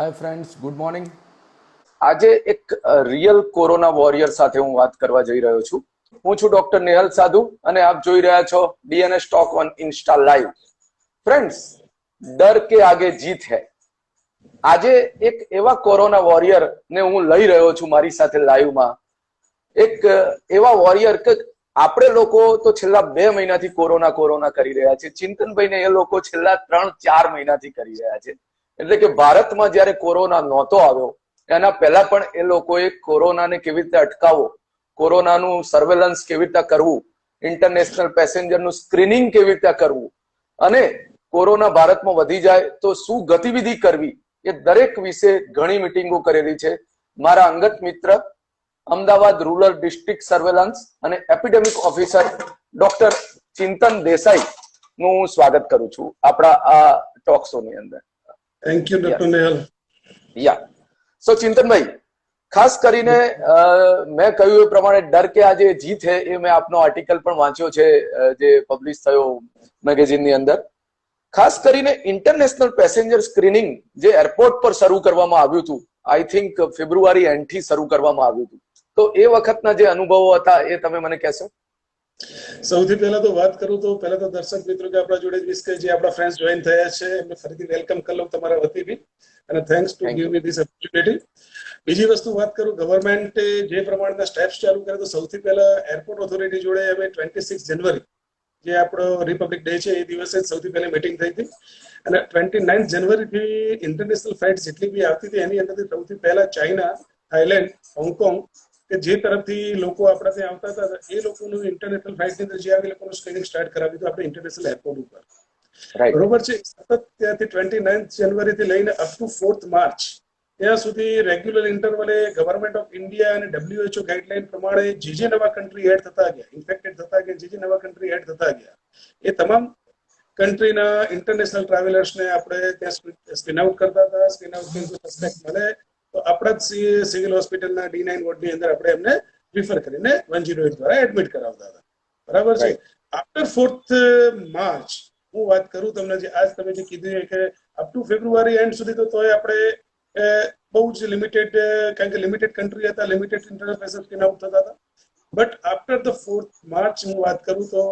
Hi friends, good morning. આજે એક real corona warrior સાથે હું વાત કરવા જઈ રહ્યો છું. હું છું ડોક્ટર નેહલ સાધુ અને આપ જોઈ રહ્યા છો DNS talk on Insta live. Friends, ડર કે આગે જીત હૈ. આજે એક એવા કોરોના વોરિયર ને હું લઈ રહ્યો છું મારી સાથે લાઈવમાં. એક એવા વોરિયર કે આપણે લોકો તો છેલ્લા 2 મહિનાથી કોરોના કરી રહ્યા છે. ચિંતનભાઈ ને એ લોકો છેલ્લા 3-4 મહિનાથી કરી રહ્યા છે. એટલે કે ભારતમાં જયારે કોરોના નહોતો આવ્યો એના પહેલા પણ એ લોકોએ કોરોનાને કેવી રીતે અટકાવવો, કોરોનાનું સર્વેલન્સ કેવી રીતે કરવું, ઇન્ટરનેશનલ પેસેન્જરનું સ્ક્રીનિંગ કેવી રીતે કરવું અને કોરોના ભારતમાં વધી જાય તો શું ગતિવિધિ કરવી, એ દરેક વિશે ઘણી મિટિંગો કરેલી છે. મારા અંગત મિત્ર, અમદાવાદ રૂરલ ડિસ્ટ્રિક્ટ સર્વેલન્સ અને epidemic officer doctor Chintan Desai નું હું સ્વાગત કરું છું આપણા આ ટોક શો ની અંદર. Thank you doctor Nehal. So ચિંતનભાઈ, ખાસ કરીને મેં કહ્યું એ પ્રમાણે ડર કે આજે જીત હે, એ મેં આપનો આર્ટિકલ પણ વાંચ્યો છે જે પબ્લિશ થયો મેગેઝિનની અંદર. ખાસ કરીને ઇન્ટરનેશનલ પેસેન્જર સ્ક્રીનિંગ જે એરપોર્ટ પર શરૂ કરવામાં આવ્યું હતું, આઈ થિંક ફેબ્રુઆરી એન્ડ થી શરૂ કરવામાં આવ્યું હતું, તો એ વખતના જે અનુભવો હતા એ તમે મને કહેશો? સૌથી પહેલા તો વાત કરું તો પહેલા તો દર્શક મિત્રો કે આપણા જોડે જે આપણા ફ્રેન્ડ્સ જોઈન થયા છે એમને ફરીથી વેલકમ કરી લઉં તમારા વતી બી, અને thanks to give me this opportunity. બીજી વસ્તુ વાત કરું, ગવર્મેન્ટે જે પ્રમાણના સ્ટેપ્સ ચાલુ કર્યા તો સૌથી પહેલા એરપોર્ટ ઓથોરિટી જોડે હવે 26 જાન્યુઆરી જે આપણો રિપબ્લિક ડે છે એ દિવસે સૌથી પહેલા મીટિંગ થઈ હતી, અને 29 જાન્યુઆરીથી ઇન્ટરનેશનલ ફ્લાઇટ જેટલી બી આવતી હતી એની અંદરથી સૌથી પહેલા ચાઇના, થાઈલેન્ડ, હોંગકોંગ કે જે તરફથી લોકો આપણા ત્યાં આવતા હતા એ લોકોનું ઇન્ટરનેશનલ ફ્લાઇટની અંદર જે આવે લોકોનું સ્ક્રીનિંગ સ્ટાર્ટ કરાવ્યું હતું આપણે ઇન્ટરનેશનલ એરપોર્ટ ઉપર. બરોબર છે. સતત ત્યાંથી 29 જાન્યુઆરીથી લઈને અપ ટુ 4th માર્ચ ત્યાં સુધી રેગ્યુલર ઇન્ટરવલે ગવર્મેન્ટ ઓફ ઇન્ડિયા અને WHO ગાઈડલાઈન પ્રમાણે જે નવા કન્ટ્રી એડ થતા ગયા, ઇન્ફેક્ટેડ થતા ગયા, જે નવા કન્ટ્રી એડ થતા ગયા એ તમામ કન્ટ્રીના ઇન્ટરનેશનલ ટ્રાવેલર્સને આપણે ત્યાં સ્ક્રીન આઉટ કરતા હતા. સ્ક્રીન આઉટ કરીને સસ્પેક્ટ મળે તો આપણા જ સિવિલ હોસ્પિટલના D9 વોર્ડની અંદર આપણે એમને રિફર કરીને 108 દ્વારા એડમિટ કરાવતા હતા. બરાબર છે. આફ્ટર 4th માર્ચ હું વાત કરું તમને, જે આજ તમે જે કીધું કે અપ ટુ ફેબ્રુઆરી એન્ડ સુધી તો તોય આપણે બહુ જ લિમિટેડ, કારણ કે લિમિટેડ કન્ટ્રી હતા, limited internal passenger screen out થતા હતા. But after the 4th March હું વાત કરું તો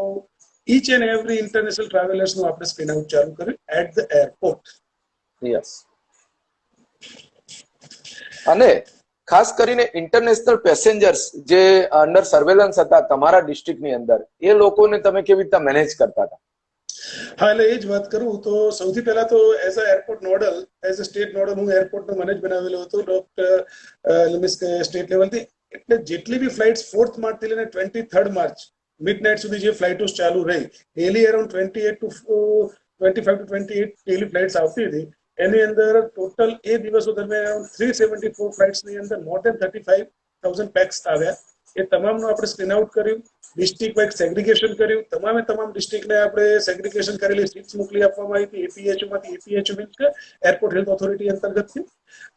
ઈચ એન્ડ એવરી ઇન્ટરનેશનલ ટ્રાવેલર્સનું આપણે સ્ક્રીન આઉટ ચાલુ કર્યું એટ ધ એરપોર્ટ. યસ. અને ખાસ કરીને ઇન્ટરનેશનલ પેસેન્જર્સ જે અંડર સર્વેલન્સ હતા તમારા ડિસ્ટ્રિક્ટની અંદર, એ લોકોને તમે કેવી રીતે મેનેજ કરતા હતા? હા, એટલે એ જ વાત કરું તો સૌથી પહેલા તો as a airport nodal, as a state nodal હું એરપોર્ટનો મેનેજ બનાવેલો હતો સ્ટેટ લેવલથી. એટલે જેટલી બી ફ્લાઇટ્સ 4th માર્ચ થી લઈને 23rd માર્ચ મિડનાઇટ સુધી જે ફ્લાઇટો ચાલુ રહી, daily around 25 to 28 daily flights આવતી હતી. એની અંદર ટોટલ એ દિવસો દરમિયાન 374 ફ્લાઇટ્સની અંદર મોર દેન 35,000 પેક્સ આવ્યા. એ તમામનું આપણે સ્ક્રીન આઉટ કર્યું, ડિસ્ટ્રિક્ટ વાઇઝ સેગ્રીગેશન કર્યું. તમામ ડિસ્ટ્રિક્ટને આપણે સેગ્રીગેશન કરેલી સીટ્સ મોકલી આપવામાં આવી હતી APHO માંથી. APHO મીન્સ કે એરપોર્ટ હેલ્થ ઓથોરિટી અંતર્ગતથી.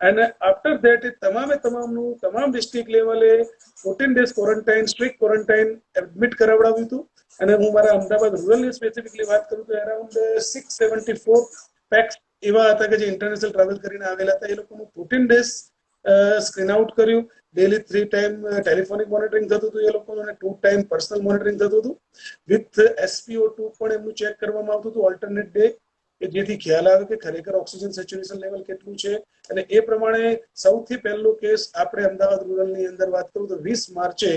અને આફ્ટર ધેટ તમામનું તમામ ડિસ્ટ્રિક્ટ લેવલે 14 days quarantine, strict quarantine admit કરાવડાવ્યું હતું. અને હું મારા અમદાવાદ રૂરલની સ્પેસિફિકલી વાત કરું તો અરાઉન્ડ 674 પેક્સ એવા હતા કે જે ઇન્ટરનેશનલ ટ્રાવેલ કરીને આવેલા હતા. એ લોકોનું 14 ડેઝ સ્ક્રીન આઉટ કર્યું. ડેલી 3 ટાઈમ ટેલિફોનિક મોનિટરિંગ થતું હતું એ લોકોનું, અને 2 ટાઈમ પર્સનલ મોનિટરિંગ થતું હતું. વિથ SpO2 પણ એમનું ચેક કરવામાં આવતું હતું ઓલ્ટરનેટ ડે, કે જેથી ખ્યાલ આવે કે ખરેખર ઓક્સિજન સેચ્યુરેશન લેવલ કેટલું છે. અને એ પ્રમાણે સૌથી પહેલો કેસ આપણે અમદાવાદ રૂરલની અંદર વાત કરું તો 20 માર્ચે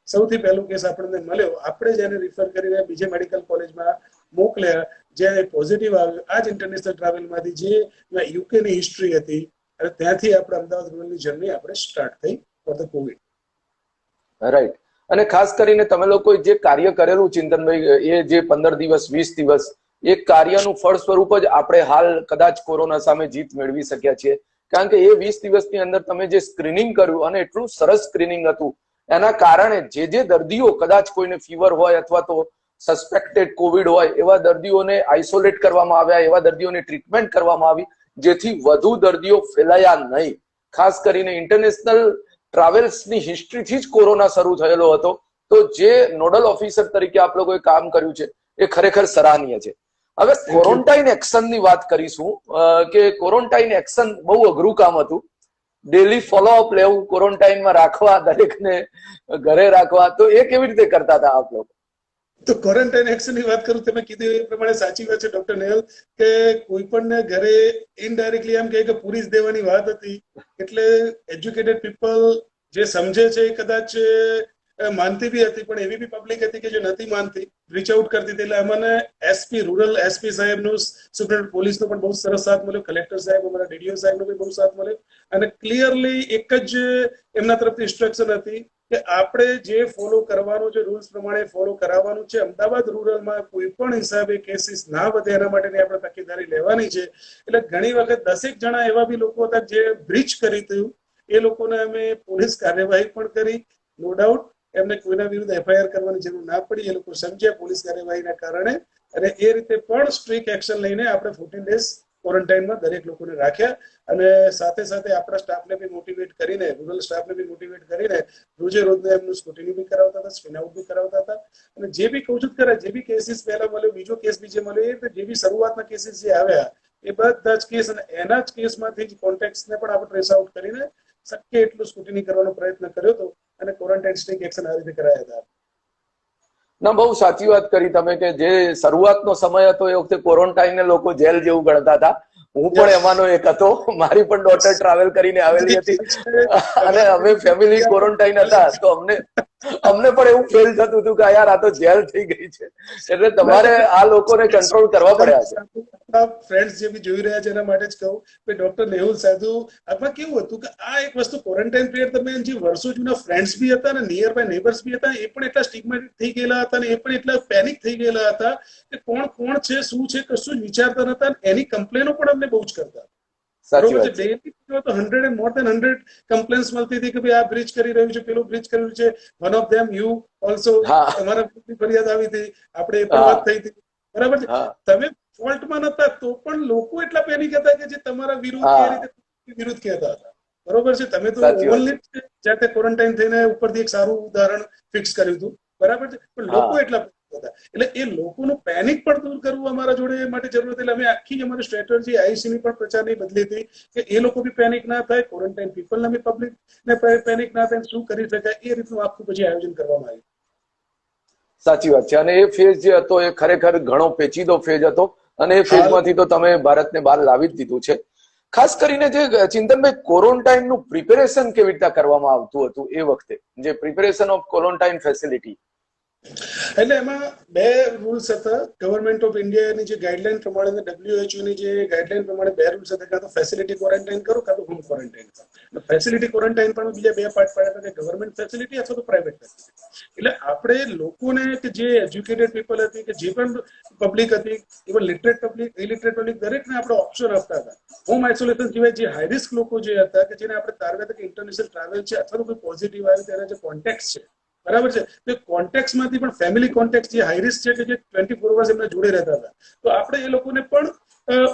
સૌથી પહેલો કેસ આપણને મળ્યો. આપણે જેને રિફર કરીને બીજે મેડિકલ કોલેજમાં મોકલ્યા, જ્યારે પોઝિટિવ આવ્યો આ જ ઇન્ટરનેશનલ ટ્રાવેલમાંથી, જે UK ની હિસ્ટ્રી હતી. અને ત્યાંથી આપણે અમદાવાદ રૂરલની જર્ની આપણે સ્ટાર્ટ થઈ ફોર ધ કોવિડ. રાઈટ. અને ખાસ કરીને તમે લોકોએ જે કાર્ય કરેલું ચિંતનભાઈ, એ જે 15 દિવસ 20 દિવસ, એ કાર્યનું ફળ સ્વરૂપ જ આપણે હાલ કદાચ કોરોના સામે જીત મેળવી શક્યા છીએ. કારણ કે એ 20 દિવસની અંદર તમે જે સ્ક્રીનિંગ કર્યું અને એટલું સરસ સ્ક્રીનિંગ હતું, એના કારણે જે દર્દીઓ કદાચ કોઈને ફીવર હોય અથવા તો સસ્પેક્ટેડ કોવિડ હોય એવા દર્દીઓને આઇસોલેટ કરવામાં આવ્યા, એવા દર્દીઓને ટ્રીટમેન્ટ કરવામાં આવી, જેથી વધુ દર્દીઓ ફેલાયા નહીં. ખાસ કરીને ઇન્ટરનેશનલ ટ્રાવેલ્સની હિસ્ટ્રીથી જ કોરોના શરૂ થયેલો હતો. તો જે નોડલ ઓફિસર તરીકે આપ લોકોએ કામ કર્યું છે એ ખરેખર સરાહનીય છે. હવે ક્વોરન્ટાઇન એક્શન ની વાત કરીશું કે ક્વોરન્ટાઇન એક્શન બહુ અઘરું કામ હતું. ડેલી ફોલોઅપ લેવું, ક્વોરન્ટાઇનમાં રાખવા, દરેકને ઘરે રાખવા, તો એ કેવી રીતે કરતા હતા આપ લોકો? તો ક્વોરન્ટાઇન એક્શન ની વાત કરું, તમે કીધું એ પ્રમાણે સાચી વાત છે ડોક્ટર નેહલ, કે કોઈ પણ ઘરે ઇનડાયરેક્ટલી એમ કે પૂરી જ દેવાની વાત હતી. એટલે એજ્યુકેટેડ પીપલ જે સમજે છે એ કદાચ માનતી બી હતી, પણ એવી બી પબ્લિક હતી કે જે નથી માનતી, રીચ આઉટ કરતી હતી. એટલે અમને એસપી, રૂરલ એસપી સાહેબનું, સુપ્રિન્ટેન્ડન્ટ પોલીસનો પણ બહુ સરસ સાથ મળ્યો, કલેક્ટર સાહેબ, અમારા ડીડીઓ સાહેબનો બી બહુ સાથ મળ્યો. અને ક્લિયરલી એક જ એમના તરફથી ઇન્સ્ટ્રક્શન હતી કે આપણે જે ફોલો કરવાનું છે, રૂલ્સ પ્રમાણે ફોલો કરાવવાનું છે. અમદાવાદ રૂરલમાં કોઈ પણ હિસાબે કેસીસ ના વધે એના માટેની આપણે તકેદારી લેવાની છે. એટલે ઘણી વખત 10 જણા એવા બી લોકો હતા જે બ્રીચ કરી હતું. એ લોકોને અમે પોલીસ કાર્યવાહી પણ કરી. નો ડાઉટ એમને કોઈના વિરુદ્ધ એફઆઈઆર કરવાની જરૂર ના પડી. એ લોકો સમજ્યા પોલીસ કાર્યવાહીના કારણે, અને એ રીતે પણ સ્ટ્રિક્ટ એક્શન લઈને આપણે 14 ડેઝ ક્વોરન્ટાઇનમાં દરેક લોકોને રાખ્યા. અને સાથે સાથે આપણા સ્ટાફને બી મોટિવેટ કરીને, રૂરલ સ્ટાફને બી મોટિવેટ કરીને રોજે રોજને એમનું સ્ક્રુટિની બી કરાવતા હતા, સ્ક્રીન આઉટ બી કરાવતા હતા. અને જે બી કહું છું કરે, જે બી કેસીસ પહેલા મળ્યો, બીજો કેસ બી જે મળ્યો, એ જે બી શરૂઆતના કેસીસ જે આવ્યા એ બધા જ કેસ, અને એના જ કેસમાંથી જ કોન્ટેક્ટ્સને પણ આપણે ટ્રેસ આઉટ કરીને શક્ય એટલું સ્ક્રુટિની કરવાનો પ્રયત્ન કર્યો હતો. અને ક્વોરન્ટાઇન સ્ટ્રિક્ટ એક્શન આ રીતે કરાયા હતા. ના, બહુ સાચી વાત કરી તમે કે જે શરૂઆતનો સમય હતો એ વખતે ક્વોરન્ટાઇનને લોકો જેલ જેવું ગણતા હતા. હું પણ એમાંનો એક હતો. મારી પણ ડોટર ટ્રાવેલ કરીને આવેલી હતી અને અમે ફેમિલી ક્વોરન્ટાઇન હતા, તો અમને પણ એવું ફીલ થતું હતું કે યાર આ તો જેલ થઈ ગઈ છે. એટલે તમારે આ લોકોને કંટ્રોલ કરવા પડ્યા છે. ફ્રેન્ડ્સ જે બી જોઈ રહ્યા છે એના માટે જ કહું કે ડોક્ટર નેહુલ સાધુ, આમાં કેવું હતું કે આ એક વસ્તુ ક્વોરન્ટાઇન પીરિયડ દરમિયાન જે વર્ષો જૂના ફ્રેન્ડ્સ બી હતા ને નિયર બાય નેબર્સ બી હતા, એ પણ એટલા સ્ટિગ્મેટિક થઈ ગયેલા હતા અને એ પણ એટલા પેનિક થઈ ગયેલા હતા કે કોણ છે, શું છે, કશું જ વિચારતા નતા. એની કમ્પ્લેનો પણ અમને બહુ જ કરતા. બરોબર છે. ડેલી તો 100 and more than 100 કમ્પ્લેન્સ મળતી હતી કે ભાઈ આ બ્રીચ કરી રહ્યું છે, પેલું બ્રીચ કર્યું છે. One of them you also, તમારા ફરિયાદ આવી હતી, આપણે એ પણ વાત થઈ હતી. બરાબર છે. તમે ફોલ્ટમાં નતા તો પણ લોકો એટલા પેનિક હતા કે જે તમારા વિરુદ્ધ એ રીતે વિરુદ્ધ કહેતા હતા. બરોબર છે. તમે તો ઓવરલી જાતે ક્વોરન્ટાઇન થઈને ઉપરથી એક સારું ઉદાહરણ ફિક્સ કર્યું હતું. બરાબર છે. પણ લોકો એટલા હતા, એટલે એ લોકોનું પેનિક પણ દૂર કરવું અમારા જોડે એ માટે જરૂર હતી. એટલે અમે આખી અમારી સ્ટ્રેટેજી આઈસીની પણ પ્રચારની બદલી હતી કે એ લોકો બી પેનિક ના થાય, ક્વોરન્ટાઇન પીપલને બી પબ્લિક ને પેનિક ના થાય, શું કરી શકાય એ રીતનું આખું પછી આયોજન કરવામાં આવ્યું. સાચી વાત છે. અને એ ફેઝ જે હતો એ ખરેખર ઘણો પેચીદો ફેઝ હતો, અને એ ફેઝમાંથી તો તમે ભારતને બહાર લાવી જ દીધું છે. ખાસ કરીને જે ચિંતનભાઈ, ક્વોરન્ટાઇન નું પ્રિપેરેશન કેવી રીતે કરવામાં આવતું હતું એ વખતે, જે પ્રિપેરેશન ઓફ ક્વોરન્ટાઇન ફેસિલિટી? એટલે એમાં બે રૂલ્સ હતા. ગવર્મેન્ટ ઓફ ઇન્ડિયાની જે ગાઈડલાઈન પ્રમાણે, WHO ની જે ગાઈડલાઈન પ્રમાણે બે રૂલ્સ હતા. કાં તો ફેસિલિટી ક્વોરન્ટાઇન કરો, કાં તો હોમ ક્વોરન્ટાઇન કરો. ફેસિલિટી ક્વોરન્ટાઇન પણ બીજા બે પાર્ટ પાડ્યા હતા, ગવર્મેન્ટ ફેસિલિટી અથવા તો પ્રાઇવેટ ફેસિલિટી. એટલે આપણે લોકોને કે જે એજ્યુકેટેડ પીપલ હતી, કે જે પણ પબ્લિક હતી, even literate public, illiterate public, દરેકને આપણે ઓપ્શન આપતા હતા. હોમ આઇસોલેશન સિવાય જે હાઈ રિસ્ક લોકો જે હતા, કે જેને આપણે તારવે કે ઇન્ટરનેશનલ ટ્રાવેલ છે અથવા તો કોઈ પોઝિટિવ આવે તેના જે કોન્ટેક્ટ છે, બરાબર છે, તો કોન્ટેક્ટમાંથી પણ ફેમિલી કોન્ટેક્ટ જે હાઈ રિસ્ક છે કે જે 24 અવર્સ એમના જોડે રહેતા હતા, તો આપણે એ લોકોને પણ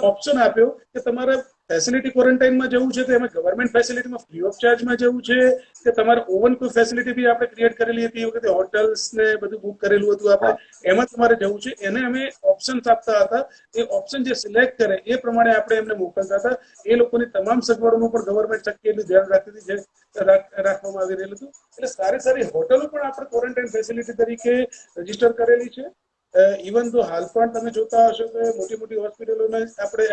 ઓપ્શન આપ્યો કે તમારે ફેસિલિટી ક્વોરન્ટાઇનમાં જવું છે તો એમાં ગવર્મેન્ટ ફેસિલિટીમાં ફ્રી ઓફ ચાર્જમાં જવું છે, કે તમારે ઓવન કોઈ ફેસિલિટી બી આપણે ક્રિએટ કરેલી હતી એ વખતે, હોટલ્સ ને બધું બુક કરેલું હતું આપણે, એમાં તમારે જવું છે. એને અમે ઓપ્શન આપતા હતા. એ ઓપ્શન જે સિલેક્ટ કરે એ પ્રમાણે આપણે એમને મોકલતા હતા. એ લોકોની તમામ સગવડોનું પણ ગવર્મેન્ટ શક્ય એટલું ધ્યાન રાખતી હતી, રાખવામાં આવી રહેલું હતું. એટલે સારી સારી હોટલો પણ આપણે ક્વોરન્ટાઇન ફેસિલિટી તરીકે રજીસ્ટર કરેલી છે. ઇવન તો હાલ પણ તમે જોતા હશો કે મોટી મોટી હોસ્પિટલોને આપણે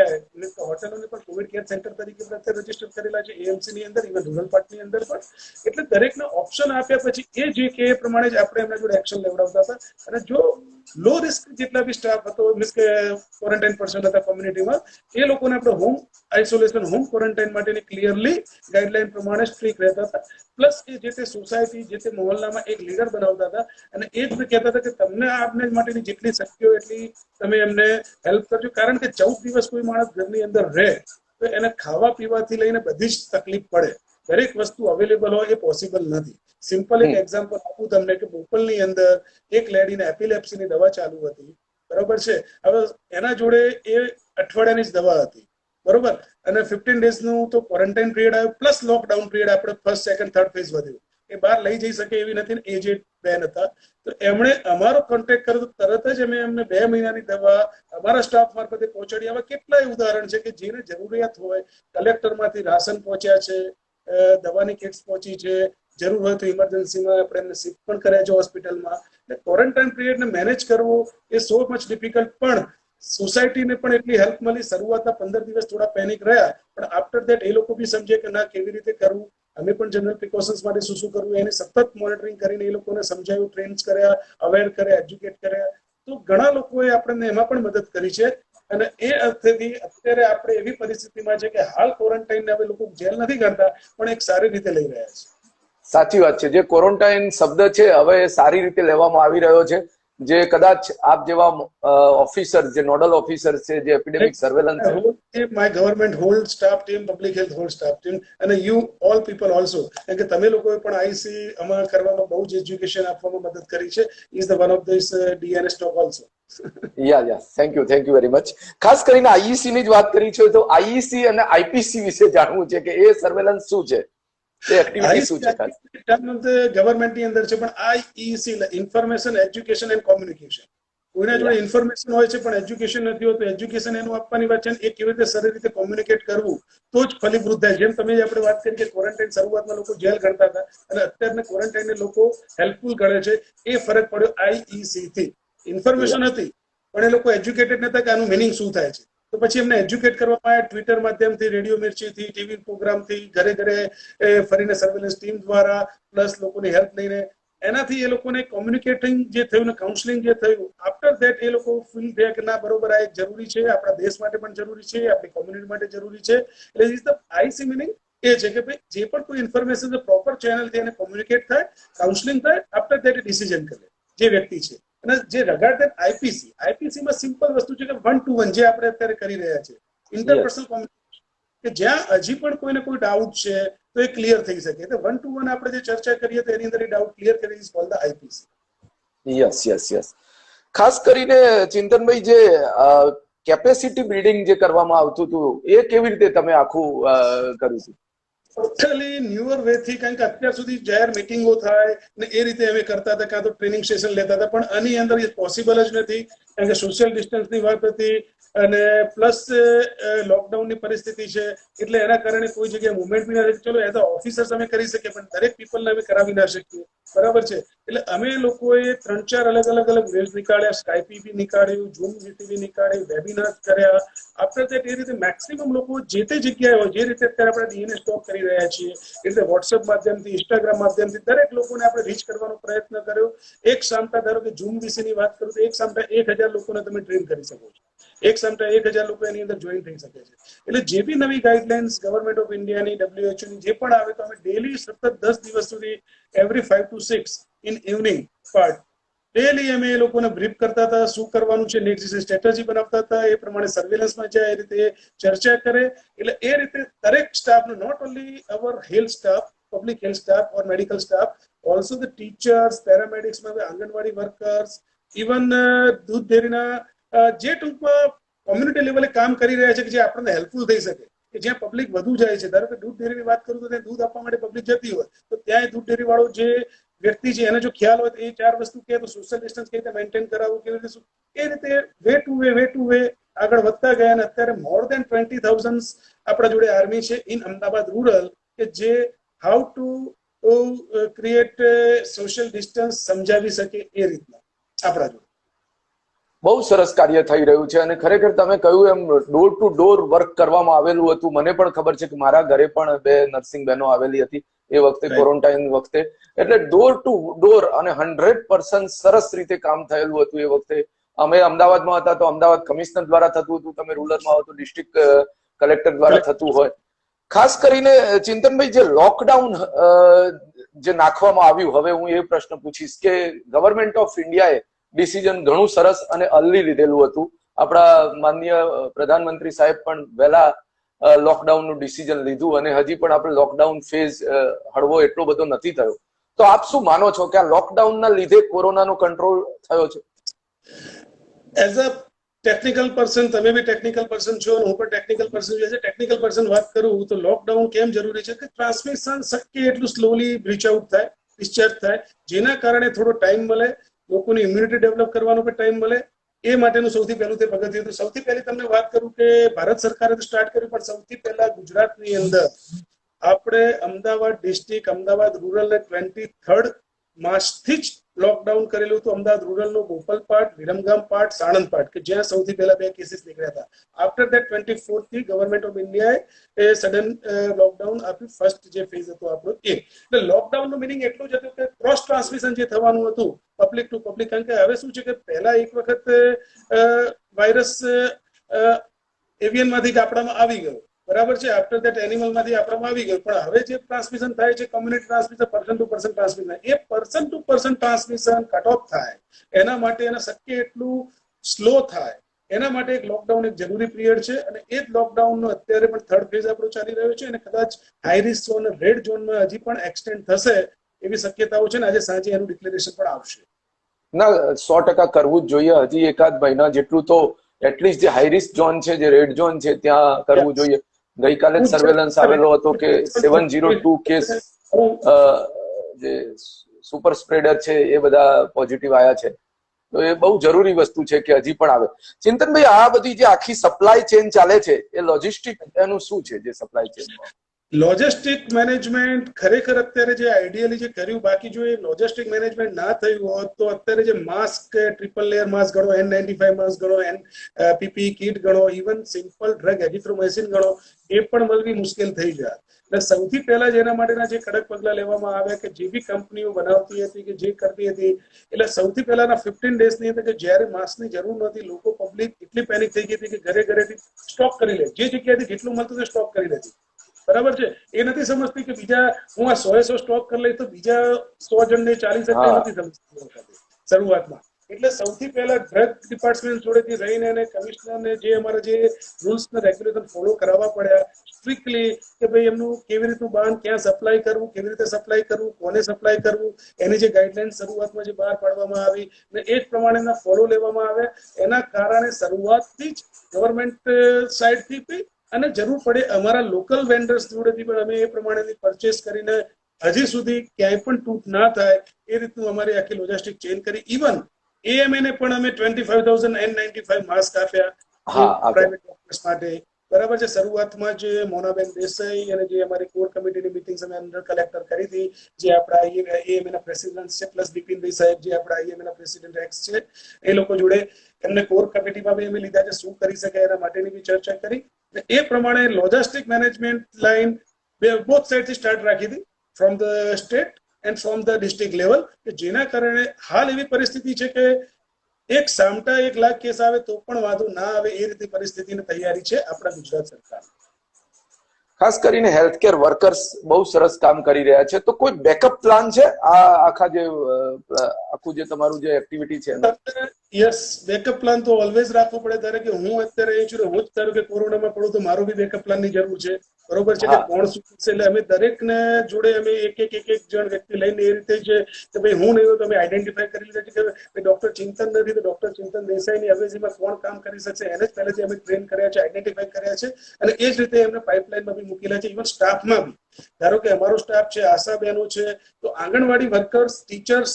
હોટલોને પણ કોવિડ કેર સેન્ટર તરીકે રજીસ્ટર કરેલા છે, એએમસી ની અંદર, ઇવન રૂરલ પાર્ટની અંદર પણ. એટલે દરેકને ઓપ્શન આપ્યા પછી એ જે કે એ પ્રમાણે જ આપણે એમના જોડે એક્શન લેવડાવતા હતા. અને જો લો રિસ્ક જેટલા બી સ્ટાફ હતો, મીન્સ કે ક્વોરન્ટાઇન પર્સન હતા કોમ્યુનિટીમાં, એ લોકોને આપણે હોમ આઇસોલેશન, હોમ ક્વોરન્ટાઇન માટેની ક્લિયરલી ગાઈડલાઈન પ્રમાણે સ્ટ્રિક્ટ રહેતા હતા. પ્લસ એ જે તે સોસાયટી, જે તે મહોલ્લામાં એક લીડર બનાવતા હતા અને એ જ કહેતા હતા કે તમને આપને માટેની જેટલી શક્ય હોય એટલી તમે એમને હેલ્પ કરજો. કારણ કે 14 દિવસ કોઈ માણસ ઘરની અંદર રહે તો એને ખાવા પીવાથી લઈને બધી જ તકલીફ પડે. દરેક વસ્તુ અવેલેબલ હોય એ પોસિબલ નથી. સિમ્પલ એક એક્ઝામ્પલ આપું તમને કે બોપલની અંદર એક લેડીને એપિલેપ્સીની દવા ચાલુ હતી, બરોબર છે. હવે એના જોડે એ અઠવાડિયાની જ દવા હતી, બરોબર, અને 15 ડેઝનું તો ક્વોરન્ટાઇન પીરિયડ આવ્યો, પ્લસ લોકડાઉન પીરિયડ આપણે ફર્સ્ટ, સેકન્ડ, થર્ડ ફેઝ વધ્યું. એ બહાર લઈ જઈ શકે એવી નથી, એજેડ બેન હતા. તો એમણે અમારો કોન્ટેક્ટ કર્યો તો તરત જ અમે એમને 2 મહિનાની દવા અમારા સ્ટાફ મારફતે પહોંચાડી. આવા કેટલાય ઉદાહરણ છે કે જેને જરૂરિયાત હોય, કલેક્ટરમાંથી રાશન પહોંચ્યા છે, દવાની કિટ્સ પહોંચી છે, જરૂર હોય તો ઇમરજન્સીમાં આપણે એમને શિફ્ટ પણ કર્યા છે હોસ્પિટલમાં. એટલે ક્વોરન્ટાઇન પિરિયડને મેનેજ કરવો એ સો મચ ડિફિકલ્ટ, પણ સોસાયટીને પણ એટલી હેલ્પ મળી. શરૂઆતના 15 દિવસ થોડા પેનિક રહ્યા, પણ આફ્ટર ધેટ એ લોકો બી સમજે કે ના, કેવી રીતે કરવું. અમે પણ જનરલ પ્રિકોશન્સ માટે શું કરવું એની સતત મોનિટરિંગ કરીને એ લોકોને સમજાવ્યું, ટ્રેન્સ કર્યા, અવેર કર્યા, એજ્યુકેટ કર્યા. તો ઘણા લોકોએ આપણને એમાં પણ મદદ કરી છે. અને એ અર્થેથી અત્યારે આપણે એવી પરિસ્થિતિમાં છે કે હાલ ક્વોરન્ટાઇનને હવે લોકો જેલ નથી કરતા, પણ એક સારી રીતે લઈ રહ્યા છે. સાચી વાત છે. જે ક્વોરન્ટાઇન શબ્દ છે હવે એ સારી રીતે લેવામાં આવી રહ્યો છે. જે કદાચ આપ જેવા ઓફિસર, જે નોડલ ઓફિસર છે, જે એપિડેમિક સર્વેલન્સ માય government whole staff team, public health whole staff team, અને યુ ઓલ પીપલ ઓલ્સો, કારણ કે તમે લોકોએ પણ આઈસી અમારા કરવામાં બહુ જ એજ્યુકેશન આપવામાં મદદ કરી છે. Is the one of this DNS talk also. Yeah thank you very much. ખાસ કરીને આઈઈસી ની જ વાત કરી છે તો આઈઈસી અને આઈપીસી વિશે જાણવું છે કે એ સર્વેલન્સ શું છે, એ એક્ટિવિટી શું છે? ગવર્મેન્ટની અંદર છે, પણ IEC information, education and communication. કોઈના જોડે ઇન્ફોર્મેશન હોય છે પણ એજ્યુકેશન નથી હોતું, એજ્યુકેશન એનું આપવાની વાત છે, એ કેવી રીતે સારી રીતે કોમ્યુનિકેટ કરવું તો જ ફલીભૂત થાય. જેમ તમે આપણે વાત કરી કે ક્વોરન્ટાઇન શરૂઆતમાં લોકો જેલ ગણતા હતા અને અત્યારના ક્વોરન્ટાઇનને લોકો હેલ્પફુલ ગણે છે, એ ફરક પડ્યો આઈઈસી થી. ઇન્ફોર્મેશન હતી પણ એ લોકો એજ્યુકેટેડ નતા કે આનું મિનિંગ શું થાય છે. તો પછી એમને એજ્યુકેટ કરવામાં આવ્યા, ટ્વિટર માધ્યમથી, રેડિયો મિર્ચીથી, ટીવી પ્રોગ્રામથી, ઘરે ઘરે ફરીને સર્વેલન્સ ટીમ દ્વારા, પ્લસ લોકોની હેલ્પ લઈને, એનાથી એ લોકોને કોમ્યુનિકેટિંગ જે થયું ને કાઉન્સેલિંગ જે થયું, આફ્ટર ધેટ એ લોકો ફીલ થયા કે ના, બરોબર, આ એક જરૂરી છે, આપણા દેશ માટે પણ જરૂરી છે, આપણી કોમ્યુનિટી માટે જરૂરી છે. એટલે ઇઝ ધ આઈસી મિનિંગ એ છે કે ભાઈ જે પણ કોઈ ઇન્ફોર્મેશન પ્રોપર ચેનલથી એને કોમ્યુનિકેટ થાય, કાઉન્સેલિંગ થાય, આફ્ટર ધેટ ડિસિઝન કરે જે વ્યક્તિ છે. અને જે રગાર્ડેડ આઈપીસીમાં સિમ્પલ વસ્તુ છે કે 1 to 1 જે આપણે અત્યારે કરી રહ્યા છે, ઇન્ટરપર્સનલ કોમ્યુનિકેશન, કે જ્યાં હજી પણ કોઈને કોઈ ડાઉટ છે તો એ ક્લિયર થઈ શકે. તો 1 to 1 આપણે જે ચર્ચા કરીએ તો એની અંદર એ ડાઉટ ક્લિયર કરી is called the IPC. Yes. ખાસ કરીને ચિંતનભાઈ, જે કેપેસિટી બિલ્ડિંગ જે કરવામાં આવતું હતું એ કેવી રીતે તમે આખું કર્યું હતું? ટોટલી ન્યુઅર વે થી, કારણ કે અત્યાર સુધી જાહેર મિટિંગો થાય ને એ રીતે અમે કરતા હતા, કાં તો ટ્રેનિંગ સેશન લેતા હતા, પણ આની અંદર એ પોસિબલ જ નથી, કારણ કે સોશિયલ ડિસ્ટન્સની વાત હતી અને પ્લસ લોકડાઉનની પરિસ્થિતિ છે. એટલે એના કારણે કોઈ જગ્યાએ મુવમેન્ટ બી નથી. ચલો એઝ અ ઓફિસર્સ અમે કરી શકીએ, પણ દરેક પીપલને અમે કરાવી ના શકીએ, બરાબર છે. એટલે અમે લોકોએ 3-4 અલગ વેલ્સ નીકાળ્યા, સ્કાયપી બી નીકાળ્યું, ઝૂમ બી નીકાળ્યું, વેબિનાર કર્યા. આફ્ટર ધેટ એ રીતે મેક્સિમમ લોકો જે તે જગ્યાએ હોય, જે રીતે અત્યારે આપણે ડીએનએસ ટોક કરી રહ્યા છીએ, એટલે વોટ્સએપ માધ્યમથી, ઇન્સ્ટાગ્રામ માધ્યમથી દરેક લોકોને આપણે રીચ કરવાનો પ્રયત્ન કર્યો. એક સામટા, ધારો કે ઝૂમ વિશેની વાત કરું તો એક સામટા 1000 લોકોને તમે ટ્રેન કરી શકો છો. એક સામટા 1000 લોકો એની અંદર જોઈન થઈ શકે છે. એટલે જે બી નવી ગાઈડલાઇન્સ ગવર્મેન્ટ ઓફ ઇન્ડિયાની, WHO ની જે પણ આવે તો અમે ડેલી સતત 10 દિવસ સુધી every 5 to 6 in evening part daily અમે એ લોકોને બ્રીફ કરતા હતા, શું કરવાનું છે, નેક્સ્ટ સ્ટ્રેટેજી બનાવતા હતા, એ પ્રમાણે સર્વેલન્સમાં જાય એ રીતે ચર્ચા કરે. એટલે એ રીતે દરેક સ્ટાફનો, not only our health staff, public health staff or medical staff, also the teachers, પેરામેડિક્સમાં આંગણવાડી વર્કર્સ, ઇવન દૂધ ડેરીના જે ટૂંકમાં કોમ્યુનિટી લેવલે કામ કરી રહ્યા છે કે જે આપણને હેલ્પફુલ થઈ શકે, કે જ્યાં પબ્લિક વધુ જાય છે. ધારો કે દૂધ ડેરીની વાત કરું તો ત્યાં દૂધ આપવા માટે પબ્લિક જતી હોય તો ત્યાં દૂધ ડેરી વાળો જે વ્યક્તિ છે એને જો ખ્યાલ હોય તો એ 4 વસ્તુ કહે તો સોશિયલ ડિસ્ટન્સ કેવી રીતે મેન્ટેન કરાવવું, કેવી રીતે, એ રીતે વે ટુ વે આગળ વધતા ગયા. અને અત્યારે મોર દેન 20,000 આપણા જોડે આર્મી છે ઇન અમદાવાદ રૂરલ, કે જે how to create social distance સમજાવી શકે એ રીતના આપણા જોડે બહુ સરસ કાર્ય થઈ રહ્યું છે. અને ખરેખર તમે કહ્યું એમ ડોર ટુ ડોર વર્ક કરવામાં આવેલું હતું. મને પણ ખબર છે કે મારા ઘરે પણ 2 નર્સિંગ બહેનો આવેલી હતી એ વખતે, ક્વોરન્ટાઇન વખતે. એટલે ડોર ટુ ડોર અને 100% સરસ રીતે કામ થયેલું હતું એ વખતે. અમે અમદાવાદમાં હતા તો અમદાવાદ કમિશનર દ્વારા થતું હતું, તમે રૂરલમાં આવો તો ડિસ્ટ્રિક્ટ કલેક્ટર દ્વારા થતું હોય. ખાસ કરીને ચિંતનભાઈ, જે લોકડાઉન જે નાખવામાં આવ્યું, હવે હું એ પ્રશ્ન પૂછીશ કે ગવર્મેન્ટ ઓફ ઇન્ડિયાએ ડિસિઝન ઘણું સરસ અને અર્લી લીધેલું હતું. આપણા માનનીય પ્રધાનમંત્રી સાહેબ પણ વહેલા લોકડાઉનનું ડિસિઝન લીધું અને હજી પણ આપણે લોકડાઉન ફેઝ હળવો એટલો બધો નથી થયો. તો આપ શું માનો છો કે આ લોકડાઉનના લીધે કોરોનાનો કંટ્રોલ થયો છે? એઝ અ ટેકનિકલ પર્સન, તમે બી ટેકનિકલ પર્સન છો અને હું પણ ટેકનિકલ પર્સન છું. ટેકનિકલ પર્સન વાત કરું તો લોકડાઉન કેમ જરૂરી છે કે ટ્રાન્સમિશન શક્ય એટલું સ્લોલી રીચ આઉટ થાય, ડિસ્ચાર્જ થાય, જેના કારણે થોડો ટાઈમ મળે, લોકોની ઇમ્યુનિટી ડેવલપ કરવાનો પણ ટાઈમ મળે. એ માટેનું સૌથી પહેલું તે પગથિયું હતું. સૌથી પહેલી તમને વાત કરું કે ભારત સરકારે તો સ્ટાર્ટ કર્યું, પણ સૌથી પહેલા ગુજરાતની અંદર આપણે અમદાવાદ ડિસ્ટ્રિક્ટ, અમદાવાદ રૂરલ ને 23rd માર્ચથી જ લોકડાઉન કરેલું હતું. અમદાવાદ રૂરલનો Bopal part, Viramgam part, Sanand part, કે જ્યાં સૌથી પહેલા 2 કેસીસ નીકળ્યા હતા. આફ્ટર ધેટ 24th થી ગવર્મેન્ટ ઓફ ઇન્ડિયાએ સડન લોકડાઉન આપ્યું. ફર્સ્ટ જે ફેઝ હતો આપણો એ. એટલે લોકડાઉનનું મિનિંગ એટલું જ હતું કે ક્રોસ ટ્રાન્સમિશન જે થવાનું હતું પબ્લિક ટુ પબ્લિક. કારણ કે હવે શું છે કે પહેલા એક વખત વાયરસ એવિયન માંથી આપણામાં આવી ગયો, બરાબર છે, આફ્ટર ધેટ એનિમલ માંથી આપણામાં આવી ગયો, પણ હવે જે ટ્રાન્સમિશન થાય છે community transmission, person to person transmission, A person to person transmission cut off થાય એના માટે એને શક્ય એટલું સ્લો થાય એના માટે એક લોકડાઉન એક જરૂરી પીરિયડ છે. અને એ જ લોકડાઉનનો અત્યારે પણ 3rd ફેઝ આપણો ચાલી રહ્યો છે અને કદાચ હાઈ રિસ્ક ઝોન, રેડ ઝોનમાં હજી પણ એક્સટેન્ડ થશે એવી શક્યતાઓ છે ને આજે સાંજે એનું ડિક્લેરેશન પણ આવશે. ના, 100% કરવું જ જોઈએ. હજી એકાદ મહિના જેટલું તો એટલીસ્ટ જે હાઈ રિસ્ક ઝોન છે, જે રેડ ઝોન છે, ત્યાં કરવું જોઈએ. ગઈકાલે જ સર્વેલન્સ આવેલો હતો કે 702 કેસ જે સુપર સ્પ્રેડર છે એ બધા પોઝિટિવ આવ્યા છે. તો એ બહુ જરૂરી વસ્તુ છે કે હજી પણ આવે. ચિંતનભાઈ, આ બધી જે આખી સપ્લાય ચેન ચાલે છે એ લોજિસ્ટિક એનું શું છે? જે સપ્લાય ચેન લોજિસ્ટિક મેનેજમેન્ટ ખરેખર અત્યારે જે આઈડિયલી જે કર્યું, બાકી જો એ લોજિસ્ટિક મેનેજમેન્ટ ના થયું હોત તો અત્યારે જે માસ્ક, ટ્રિપલ લેયર માસ્ક ગણો, N95 માસ્ક ગણો, PPE કિટ ગણો, ઇવન સિમ્પલ ડ્રગ એરિથ્રોમાઇસિન ગણો, એ પણ મળવી મુશ્કેલ થઈ જાય. એટલે સૌથી પહેલા જ એના માટેના જે કડક પગલા લેવામાં આવ્યા કે જે બી કંપનીઓ બનાવતી હતી કે જે કરતી હતી, એટલે સૌથી પહેલાના 15 ડેઝની અંદર કે જ્યારે માસ્કની જરૂર નહોતી, લોકો પબ્લિક એટલી પેનિક થઈ ગઈ હતી કે ઘરે ઘરેથી સ્ટોક કરી લે, જે જગ્યાએથી જેટલું મળતું તે સ્ટોક કરી લેતી, બરાબર છે. એ નથી સમજતી કે બીજા હું આ 100 સ્ટોક કરી લઈ તો બીજા 100 જણને 40 શકે, નથી સમજતી શરૂઆતમાં. એટલે સૌથી પહેલા ડ્રગ ડિપાર્ટમેન્ટ જોડેથી રહીને અને કમિશનરને જે અમારા જે રૂલ્સ ને રેગ્યુલેશન ફોલો કરાવવા પડ્યા સ્ટ્રિક્ટલી, કે ભાઈ એમનું કેવી રીતનું બાંધ, ક્યાં સપ્લાય કરવું, કેવી રીતે સપ્લાય કરવું, કોને સપ્લાય કરવું, એની જે ગાઈડલાઈન શરૂઆતમાં જે બહાર પાડવામાં આવી ને એ જ પ્રમાણેના ફોલો લેવામાં આવ્યા. એના કારણે શરૂઆતથી જ ગવર્મેન્ટ સાઈડથી બી અને જરૂર પડે અમારા લોકલ વેન્ડર્સ જોડેથી પણ અમે એ પ્રમાણેની પરચેસ કરીને હજી સુધી ક્યાંય પણ તૂટ ના થાય એ રીતનું અમારી આખી લોજિસ્ટિક ચેન કરી. ઇવન AMA ને પણ અમે 25,000 N95 માસ્ક આપ્યા પ્રાઇવેટ ડોક્ટર્સ માટે, બરાબર છે. શરૂઆતમાં જ મોનાબેન દેસાઈ અને જે અમારી કોર કમિટીની મિટિંગ્સ અમે અંડર કલેક્ટર કરી હતી, જે આપણા AMA ના પ્રેસિડેન્ટ છે, પ્લસ બિપિનભાઈ સાહેબ જે આપણા AMA ના પ્રેસિડેન્ટ એક્સ છે, એ લોકો જોડે એમને કોર કમિટીમાં બી અમે લીધા છે, શું કરી શકાય એના માટેની બી ચર્ચા કરી. એ પ્રમાણે લોજિસ્ટિક મેનેજમેન્ટ લાઈન બોથ સાઇડથી સ્ટાર્ટ રાખી હતી, from the state and from the district level, કે જેના કારણે હાલ એવી પરિસ્થિતિ છે કે એક સામટા 1 લાખ કેસ આવે તો પણ વાંધો ના આવે એ રીતે પરિસ્થિતિની તૈયારી છે આપણા ગુજરાત સરકાર. ખાસ કરીને હેલ્થકેર વર્કર્સ બહુ સરસ કામ કરી રહ્યા છે. તો કોઈ બેકઅપ પ્લાન છે આ આખું જે તમારું જે એક્ટિવિટી છે? યસ, બેકઅપ પ્લાન તો ઓલવેઝ રાખવો પડે. ધારે કે હું અત્યારે અહીં છું, હું જ ધારો કે કોરોનામાં પડું તો મારો બી બેકઅપ પ્લાનની જરૂર છે, બરોબર છે, કે કોણ શું છે. એટલે અમે દરેકને જોડે અમે એક જણ વ્યક્તિ લઈને એ રીતે જ કે ભાઈ હું નહીં હોય તો અમે આઈડેન્ટિફાઈ કરી લીધા છે કે ડોક્ટર ચિંતન નથી તો ડોક્ટર ચિંતન દેસાઈની અવેજીમાં કોણ કામ કરી શકશે એને જ પહેલેથી અમે ટ્રેન કર્યા છે, આઈડેન્ટિફાઈ કર્યા છે અને એ જ રીતે એમને પાઇપલાઇનમાં બી મૂકેલા છે. ઇવન સ્ટાફમાં બી ધારો કે અમારો સ્ટાફ છે, આશા બહેનો છે, તો anganwadi workers, teachers,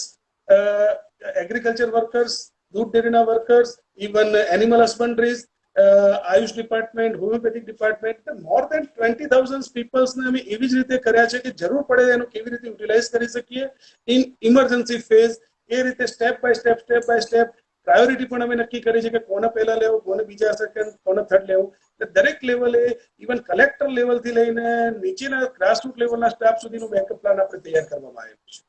agriculture workers, દૂધ ડેરીના workers, even animal husbandries, AYUSH department, homeopathic department, more than 20,000 પીપલ્સને અમે એવી જ રીતે કર્યા છે કે જરૂર પડે એનો કેવી રીતે યુટિલાઇઝ કરી શકીએ ઇન ઇમરજન્સી ફેઝ. એ રીતે સ્ટેપ બાય સ્ટેપ પ્રાયોરિટી પણ અમે નક્કી કરી છે કે કોને પહેલા લેવું, કોને બીજા સેકન્ડ, કોને થર્ડ લેવું. દરેક લેવલે ઇવન કલેક્ટર લેવલથી લઈને નીચેના ગ્રાસરૂટ લેવલના સ્ટાફ સુધીનું બેકઅપ પ્લાન આપણે તૈયાર કરવામાં આવ્યું છે.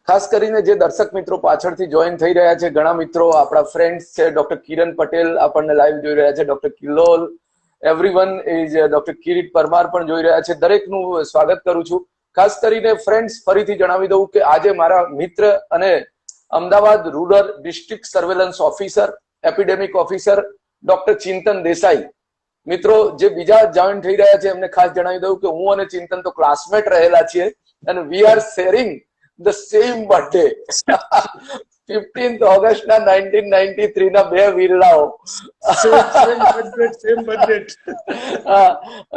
ખાસ કરીને જે દર્શક મિત્રો પાછળથી જોઈન થઈ રહ્યા છે, ઘણા મિત્રો આપણા ફ્રેન્ડ્સ છે, ડોક્ટર કિરણ પટેલ આપણને લાઈવ જોઈ રહ્યા છે, doctor Killol, everyone is, doctor Kirit Parmar પણ જોઈ રહ્યા છે. દરેકનું સ્વાગત કરું છું. ખાસ કરીને ફ્રેન્ડ્સ ફરીથી જણાવી દઉં કે આજે મારા મિત્ર અને Ahmedabad rural district surveillance officer, epidemic officer doctor Chintan Desai, મિત્રો જે બીજા જોઈન થઈ રહ્યા છે એમને ખાસ જણાવી દઉં કે હું અને ચિંતન તો ક્લાસમેટ રહેલા છીએ અને we are sharing the same birthday. 15th ઓગસ્ટના 1993 ના બે વીરલાઓ સેમ બજેટ.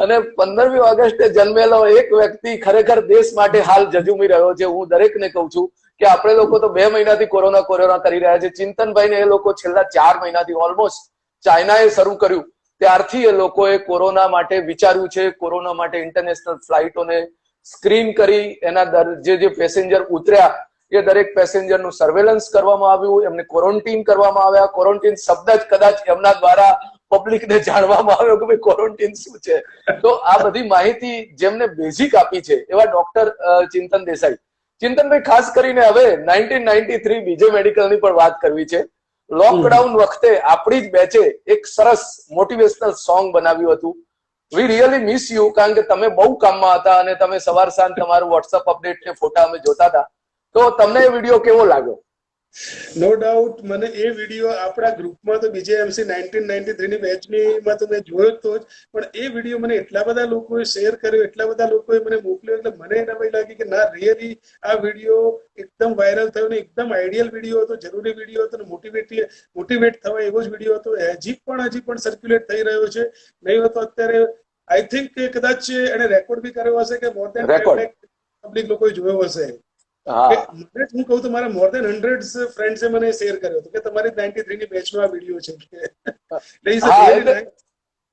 અને 15મી ઓગસ્ટે જન્મેલો એક વ્યક્તિ ખરેખર દેશ માટે હાલ જજુમી રહ્યો છે. હું દરેકને કહું છું કે આપણે લોકો તો 2 મહિનાથી કોરોના કરી રહ્યા છે. ચિંતનભાઈ ને એ લોકો છેલ્લા 4 મહિનાથી ઓલમોસ્ટ ચાઇનાએ શરૂ કર્યું ત્યારથી એ લોકોએ કોરોના માટે વિચાર્યું છે. કોરોના માટે ઇન્ટરનેશનલ ફ્લાઇટોને સ્ક્રીન કરી એના જે પેસેન્જર ઉતર્યા એ દરેક પેસેન્જરનું સર્વેલન્સ કરવામાં આવ્યું, એમને ક્વોરન્ટીન કરવામાં આવ્યા. ક્વોરન્ટીન શબ્દ જ કદાચ એમના દ્વારા પબ્લિકને જાણવામાં આવ્યો કે ભાઈ ક્વોરન્ટીન શું છે. તો આ બધી માહિતી જેમને બેઝિક આપી છે એવા ડોક્ટર ચિંતન દેસાઈ. ચિંતનભાઈ, ખાસ કરીને હવે 1993 બીજે મેડિકલની પણ વાત કરવી છે. લોકડાઉન વખતે આપણી જ બેચે એક સરસ મોટિવેશનલ સોંગ બનાવ્યું હતું. વી રિયલી મિસ યુ, કારણ કે તમે બહુ કામમાં હતા અને તમે સવાર સાંજ તમારું વોટ્સઅપ અપડેટ ને ફોટા અમે જોતા હતા. તો તમને એ વિડીયો કેવો લાગ્યો? નો ડાઉટ મને એ વિડીયો આપણા ગ્રુપમાં તો BJMC 1993 ની બેચની તો મેં જોયો તો જ, પણ એ વિડીયો મને એટલા બધા લોકોએ શેર કર્યો, એટલા બધા લોકોએ મને મોકલ્યો, એટલે મને એના પછી લાગી કે ના રિયલી આ વિડીયો એકદમ વાયરલ થયો ને એકદમ આઈડિયલ વિડીયો હતો, જરૂરી વિડીયો હતો ને મોટિવેટ થવા એવો જ વિડીયો હતો. હજી પણ સર્ક્યુલેટ થઈ રહ્યો છે. નહીં તો અત્યારે આઈ થિંક કે કદાચ એને રેકોર્ડ બી કર્યો હશે કે મોર દેન 10 લાખ પબ્લિક લોકોએ જોયો હશે. મને હું કહું તો મારા મોર દેન 100 ફ્રેન્ડ્સે મને શેર કર્યો હતો કે તમારી 93 ની બેચનો આ વિડીયો છે.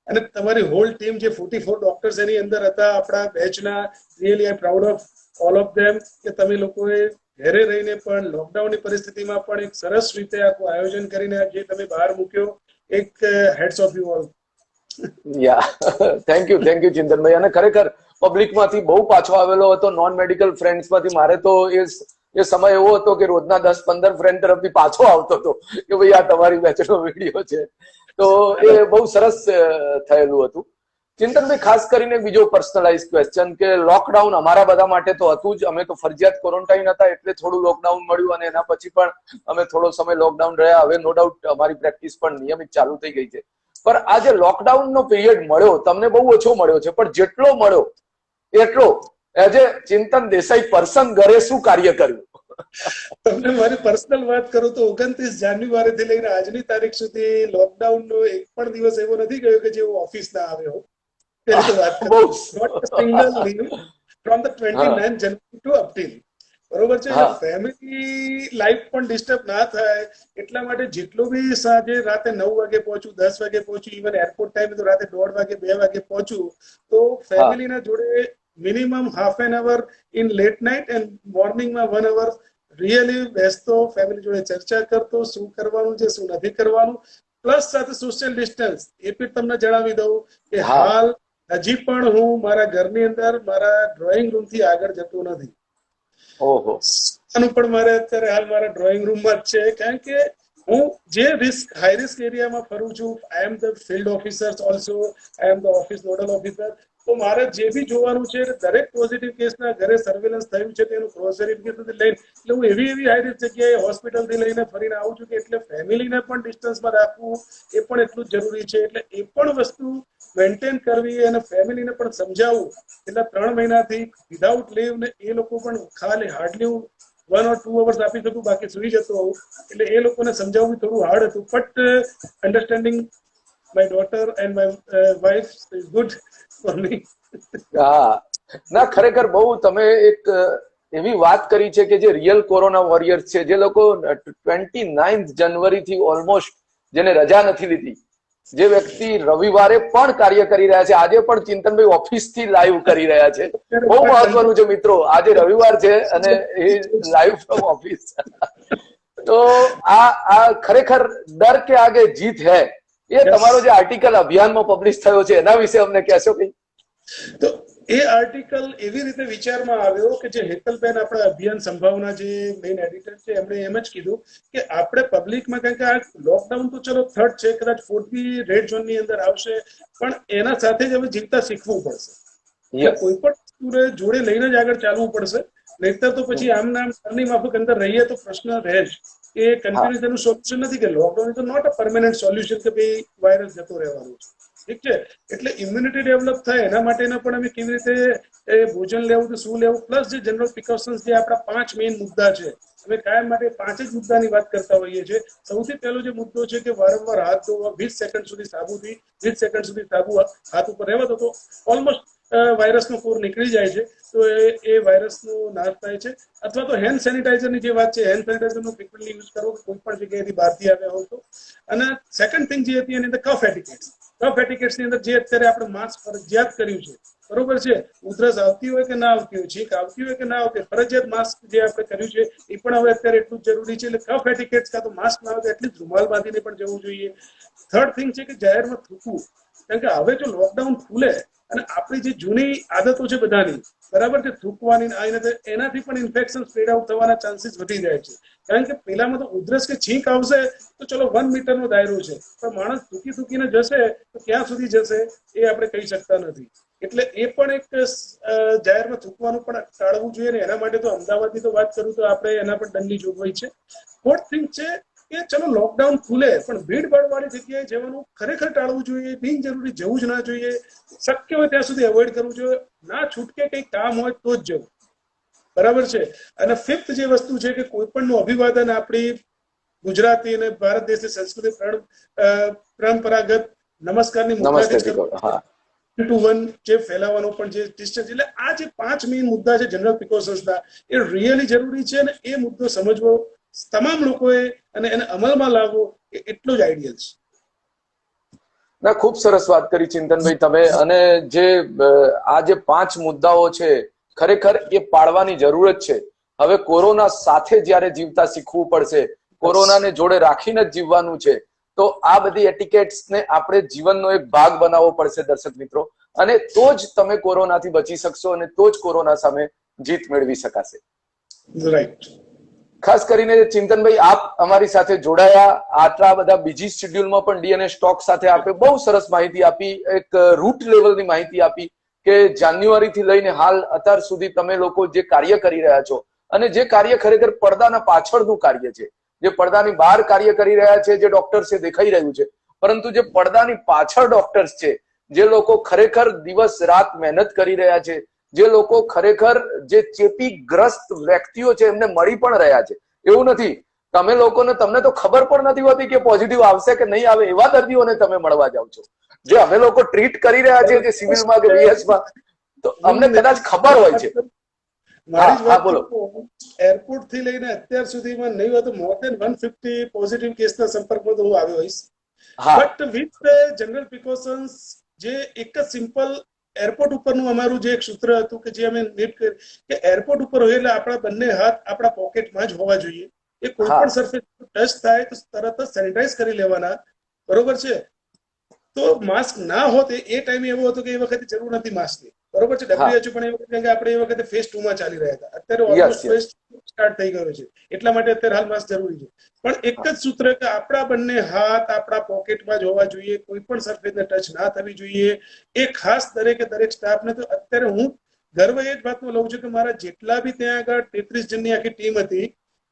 અને તમારી હોલ ટીમ જે 44 ડોક્ટર્સ એની અંદર હતા આપણા બેચના, really I proud of all of them કે તમે લોકોએ ઘરે રહીને પણ લોકડાઉનની પરિસ્થિતિમાં પણ એક સરસ રીતે આખું આયોજન કરીને જે તમે બહાર મૂક્યો, એક hats off you all. Thank you ચિંતનભાઈ. અને ખરેખર પબ્લિક માંથી બહુ પાછો આવેલો હતો. નોન મેડિકલ ફ્રેન્ડ્સ માંથી મારે તો એ સમય એવો હતો કે રોજના 10-15 ફ્રેન્ડ તરફથી પાછો આવતો હતો કે ભાઈ આ તમારી બેચનો વિડીયો છે. તો એ બહુ સરસ થયેલું હતું. ચિંતનભાઈ, ખાસ કરીને બીજો પર્સનલાઇઝ ક્વેશ્ચન કે લોકડાઉન અમારા બધા માટે તો હતું જ. અમે તો ફરજિયાત ક્વોરન્ટાઇન હતા એટલે થોડું લોકડાઉન મળ્યું અને એના પછી પણ અમે થોડો સમય લોકડાઉન રહ્યા. હવે નો ડાઉટ અમારી પ્રેક્ટિસ પણ નિયમિત ચાલુ થઈ ગઈ છે. પણ આ જે લોકડાઉન નો પીરિયડ મળ્યો તમને બહુ ઓછો મળ્યો છે, પણ જેટલો મળ્યો એટલો as a Chintan Desai person ઘરે શું કાર્ય કર્યું? તમને મારી પર્સનલ વાત કરું તો 29 જાન્યુઆરી થી લઈને આજની તારીખ સુધી લોકડાઉન નો એક પણ દિવસ એવો નથી ગયો કે જે હું ઓફિસ ના આવ્યો. પેલી તો વાત કરું, not a single leave from the 29th January to up till. બરોબર છે. ફેમિલી લાઈફ પણ ડિસ્ટર્બ ના થાય એટલા માટે જેટલું બી સાંજે રાતે 9 વાગે પહોંચું, 10 વાગે પહોંચું, ઇવન એરપોર્ટ ટાઈમ તો રાતે 1:30 વાગે 2 વાગે પહોંચું, તો ફેમિલીના જોડે minimum half an hour in late night and મોર્નિંગમાં 1 અવર રિયલી બેસતો, ફેમિલી જોડે ચર્ચા કરતો, શું કરવાનું છે શું નથી કરવાનું, પ્લસ સાથે સોશિયલ ડિસ્ટન્સ. એ પણ તમને જણાવી દઉં કે હાલ હજી પણ હું મારા ઘરની અંદર મારા ડ્રોઈંગ રૂમ થી આગળ જતો નથી. પણ મારે અત્યારે હાલ મારા ડ્રોઈંગ રૂમમાં જ છે, કારણ કે હું જે હાઈ રિસ્ક એરિયામાં ફરું છું. I am the field officer also, I am the office nodal officer. તો મારે જે બી જોવાનું છે દરેક પોઝિટિવ કેસના ઘરે સર્વેલન્સ થયું છે તેનું ક્રોસ વેરિફિકેશન લઈને એટલે હું એવી હાઈ રિસ્ક જગ્યાએ હોસ્પિટલથી લઈને ફરીને આવું છું કે એટલે ફેમિલીને પણ ડિસ્ટન્સમાં રાખવું એ પણ એટલું જ જરૂરી છે. એટલે એ પણ વસ્તુ મેન્ટેન કરવી અને ફેમિલીને પણ સમજાવવું. એટલે 3 મહિનાથી વિધાઉટ લીવ ને એ લોકો પણ ખાલી હાર્ડલી 1 or 2 hours આપી શકું, બાકી સુઈ જતો હોઉં. એટલે એ લોકોને સમજાવવું થોડું હાર્ડ હતું, but understanding my daughter and my wife is good for me. ના, ખરેખર બહુ તમે એક એવી વાત કરી છે કે જે રિયલ કોરોના વોરિયર્સ છે, જે લોકો 29th જાન્યુઆરી થી ઓલમોસ્ટ જેને રજા નથી લીધી, જે વ્યક્તિ રવિવારે પણ કાર્ય કરી રહ્યા છે. આજે પણ ચિંતનભાઈ ઓફિસ થી લાઈવ કરી રહ્યા છે. બહુ મહત્વનું છે મિત્રો, આજે રવિવાર છે અને એ લાઈવ ફ્રોમ ઓફિસ. તો આ ખરેખર ડર કે આગે જીત હૈ, એ તમારો જે આર્ટિકલ અભિયાનમાં પબ્લિશ થયો છે એના વિશે અમને કહેશો કઈ? તો એ આર્ટિકલ એવી રીતે વિચારમાં આવ્યો કે જે હેતલબેન આપણા અભિયાન સંભાવના જે મેઇન એડિટર છે એમણે એમ જ કીધું કે આપણે પબ્લિકમાં, કારણ કે આ લોકડાઉન તો ચલો થર્ડ છે, કદાચ ફોર્થ બી રેડ ઝોન ની અંદર આવશે, પણ એના સાથે જ હવે જીવતા શીખવું પડશે. કોઈ પણ વસ્તુને જોડે લઈને જ આગળ ચાલવું પડશે, નહીતર તો પછી આમ નામ ઘરની માફક અંદર રહીએ તો પ્રશ્ન રહે જ. એ કન્ટિન્યુઅસ એનું સોલ્યુશન નથી કે lockdown is not a permanent solution કે ભાઈ વાયરસ જતો રહેવાનું છે. ઠીક છે, એટલે ઇમ્યુનિટી ડેવલપ થાય એના માટેના પણ અમે કેવી રીતે ભોજન લેવું તો શું લેવું, પ્લસ જે જનરલ પ્રિકોશન્સ જે આપણા 5 મેઇન મુદ્દા છે, અમે કાયમ માટે 5 જ મુદ્દાની વાત કરતા હોઈએ છીએ. સૌથી પહેલો જે મુદ્દો છે કે વારંવાર હાથ ધોવા, 20 સેકન્ડ સુધી સાબુથી 20 સેકન્ડ સુધી સાબુ હાથ ઉપર રહેવા દો તો ઓલમોસ્ટ વાયરસનો કોર નીકળી જાય છે, તો એ વાયરસનો નાશ થાય છે. અથવા તો હેન્ડ સેનિટાઈઝરની જે વાત છે, હેન્ડ સેનિટાઈઝરનો ફ્રિક્વન્ટલી યુઝ કરવો કોઈ પણ જગ્યાએથી બહારથી આવ્યા હોય તો. અને સેકન્ડ થિંગ જે હતી એની અંદર કફ એટિકેટ્સ ની અંદર જે અત્યારે આપણે માસ્ક ફરજિયાત કર્યું છે, બરોબર છે, ઉધરસ આવતી હોય કે ના આવતી હોય, છીંક આવતી હોય કે ના આવતી, ફરજિયાત માસ્ક જે આપણે કર્યું છે એ પણ હવે અત્યારે એટલું જ જરૂરી છે. એટલે કફ એટિકેટ્સ કાં તો માસ્ક ના આવે તો એટલી રૂમાલ બાંધીને પણ જવું જોઈએ. થર્ડ થિંગ છે કે જાહેરમાં થૂકવું, કારણ કે હવે જો લોકડાઉન ખુલે અને આપણી જે જૂની આદતો છે બધાની, બરાબર છે, થૂકવાની એનાથી પણ ઇન્ફેક્શન સ્પ્રેડ આઉટ થવાના ચાન્સીસ વધી જાય છે. કારણ કે પેલામાં તો ઉધરસ કે છીંક આવશે તો ચલો 1 મીટરનો દાયરો છે, પણ માણસ થૂકીને જશે તો ક્યાં સુધી જશે એ આપણે કહી શકતા નથી. એટલે એ પણ એક જાહેરમાં થૂકવાનું પણ ટાળવું જોઈએ ને. એના માટે તો અમદાવાદની તો વાત કરું તો આપણે એના પર દંડની જોગવાઈ છે. ફોર્થ થિંગ છે કે ચલો લોકડાઉન ખુલે પણ ભીડભાડ વાળી જગ્યાએ જવાનું ખરેખર ટાળવું જોઈએ. બિનજરૂરી જવું જ ના જોઈએ. શક્ય હોય ત્યાં સુધી અવોઇડ કરવું જોઈએ. ના છૂટકે કંઈ કામ હોય તો જ જવું, બરાબર છે. અને ફિફ્થ જે વસ્તુ છે કે કોઈ પણ નું અભિવાદન આપણી ગુજરાતી અને ભારત દેશની સંસ્કૃતિ પરંપરાગત નમસ્કારની મુદ્રાથી જ કરવું. 2 to 1 જે ફેલાવાનો પણ જે ડિસ્ટન્સ, એટલે આ જે 5 મેઇન મુદ્દા છે જનરલ પ્રિકોશન્સના, એ રિયલી જરૂરી છે. અને એ મુદ્દો સમજવો તમામ લોકોએ અને એને અમલમાં લાવવો એ એટલો જ આઈડિયલ છે. ના, ખૂબ સરસ વાત કરી ચિંતનભાઈ તમે. અને જે આ જે 5 મુદ્દાઓ છે ખરેખર એ પાળવાની જરૂરત છે. હવે કોરોના સાથે જ્યારે જીવતા શીખવું પડશે, કોરોનાને જોડે રાખીને જ જીવવાનું છે, તો આ બધી એટિકેટ્સને આપણે જીવનનો એક ભાગ બનાવવો પડશે દર્શક મિત્રો. અને તો જ તમે કોરોનાથી બચી શકશો અને તો જ કોરોના સામે જીત મેળવી શકાશે. રાઈટ. ખાસ કરીને ચિંતનભાઈ, આપ અમારી સાથે જોડાયા. આટલા બધા બીજી શેડ્યુલમાં પણ ડીએનએ સ્ટોક સાથે આપે બહુ સરસ માહિતી આપી, એક રૂટ લેવલની માહિતી આપી કે જાન્યુઆરીથી લઈને હાલ અત્યાર સુધી તમે લોકો જે કાર્ય કરી રહ્યા છો, અને જે કાર્ય ખરેખર પડદાના પાછળનું કાર્ય છે, જે પડદાની બહાર કાર્ય કરી રહ્યા છે, જે ડોક્ટર્સ છે દેખાઈ રહ્યું છે, પરંતુ જે પડદાની પાછળ ડોક્ટર્સ છે, જે લોકો ખરેખર દિવસ રાત મહેનત કરી રહ્યા છે, જે લોકો ખરેખર જે ચેપી ગ્રસ્ત વ્યક્તિઓ છે એમને મળી પણ રહ્યા છે. એવું નથી તમે લોકોને, તમને તો ખબર પણ નથી હોતી કે પોઝિટિવ આવશે કે નહીં આવે, એવા દર્દીઓને તમે મળવા જાવ છો. જે અમે લોકો ટ્રીટ કરી રહ્યા છીએ, જે સિવિલમાં કે વીએસમાં, તો અમને કદાચ ખબર હોય છે. મારી જ વાત બોલો. એરપોર્ટ થી લઈને અત્યાર સુધીમાં નહીં હોય તો મોર દેન 150 પોઝિટિવ કેસના સંપર્કમાં તો હું આવ્યો હોઈશ. બટ વિથ જનરલ પ્રિકોશન્સ, જે એક જ સિમ્પલ એરપોર્ટ ઉપરનું અમારું જે એક સૂત્ર હતું કે જે અમે નીટ કે એરપોર્ટ ઉપર હોય એટલે આપણા બંને હાથ આપણા પોકેટમાં જ હોવા જોઈએ. એ કોઈ પણ સરફેસ ટચ થાય તો તરત જ સેનિટાઈઝ કરી લેવાના, બરોબર છે. તો માસ્ક ના હોત એ ટાઈમે એવો હતો કે એ વખતે જરૂર નથી માસ્કની, બરોબર છે. WHO પણ એ વખતે આપણે એ વખતે ફેઝ 2 માં ચાલી રહ્યા હતા. અત્યારે ઓલમોસ્ટ ફેઝ સ્ટાર્ટ થઈ ગયો છે, એટલા માટે અત્યારે હાલ માસ્ક જરૂરી છે. પણ એક જ સૂત્ર કે આપણા બંને હાથ આપણા પોકેટમાં જ હોવા જોઈએ, કોઈ પણ સરફેસને ટચ ના થવી જોઈએ. એ ખાસ દરેક સ્ટાફને. તો અત્યારે હું ગર્વ એ જ વાતનો લઉં છું કે મારા જેટલા બી ત્યાં આગળ 33 જણની આખી ટીમ હતી,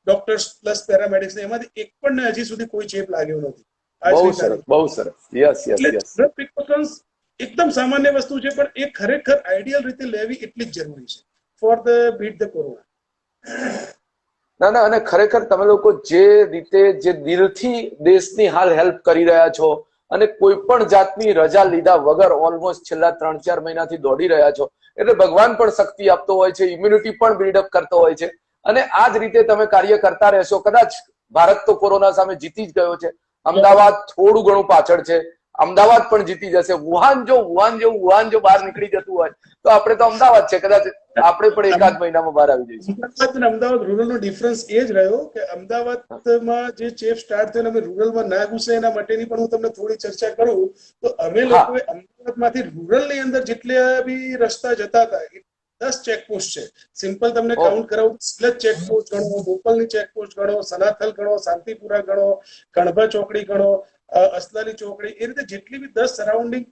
ડોક્ટર્સ પ્લસ પેરામેડિક્સ, એમાંથી એક પણ હજી સુધી કોઈ ચેપ લાગ્યો નથી. બહુ સરસ, બહુ સરસ. Yes yes yes. પ્રિકોશન્સ એકદમ સામાન્ય વસ્તુ છે, પણ એ ખરેખર આઈડિયલ રીતે લેવી એટલી જ જરૂરી છે for the bit the corona. ના ના, અને ખરેખર તમે લોકો જે રીતે જે દિલથી દેશની હાલ હેલ્પ કરી રહ્યા છો, અને કોઈ પણ જાતની રજા લીધા વગર ઓલમોસ્ટ છેલ્લા 3-4 મહિનાથી દોડી રહ્યા છો, એટલે ભગવાન પણ શક્તિ આપતો હોય છે, ઇમ્યુનિટી પણ બિલ્ડઅપ કરતો હોય છે. અને આ જ રીતે તમે કાર્ય કરતા રહેશો. કદાચ ભારત તો કોરોના સામે જીતી જ ગયો છે. અમદાવાદ થોડું ઘણું પાછળ છે. અમદાવાદ પણ જીતી જશે. વુહાન જો બહાર નીકળી જતું હોય તો આપણે તો અમદાવાદ છે, કદાચ આપણે પણ એકાદ મહિનામાં બહાર આવી જઈશું. અમદાવાદ રૂરલનો ડિફરન્સ એ જ રહ્યો કે અમદાવાદમાં જે ચેપ સ્ટાર્ટ થયો અમે રૂરલમાં ના ઘૂસે એના માટેની પણ હું તમને થોડી ચર્ચા કરું તો અમે લોકોએ અમદાવાદમાંથી રૂરલની અંદર જેટલા બી રસ્તા જતા હતા 10 ચેકપોસ્ટ છે. સિમ્પલ તમને કાઉન્ટ કરાવું, સિલજ ચેકપોસ્ટ ગણો, બોપલની ચેકપોસ્ટ ગણો, સનાથલ ગણો, શાંતિપુરા ગણો, કણભા ચોકડી ગણો, અસલાલી ચોકડી, એ રીતે જેટલી બી 10 સરાઉન્ડિંગ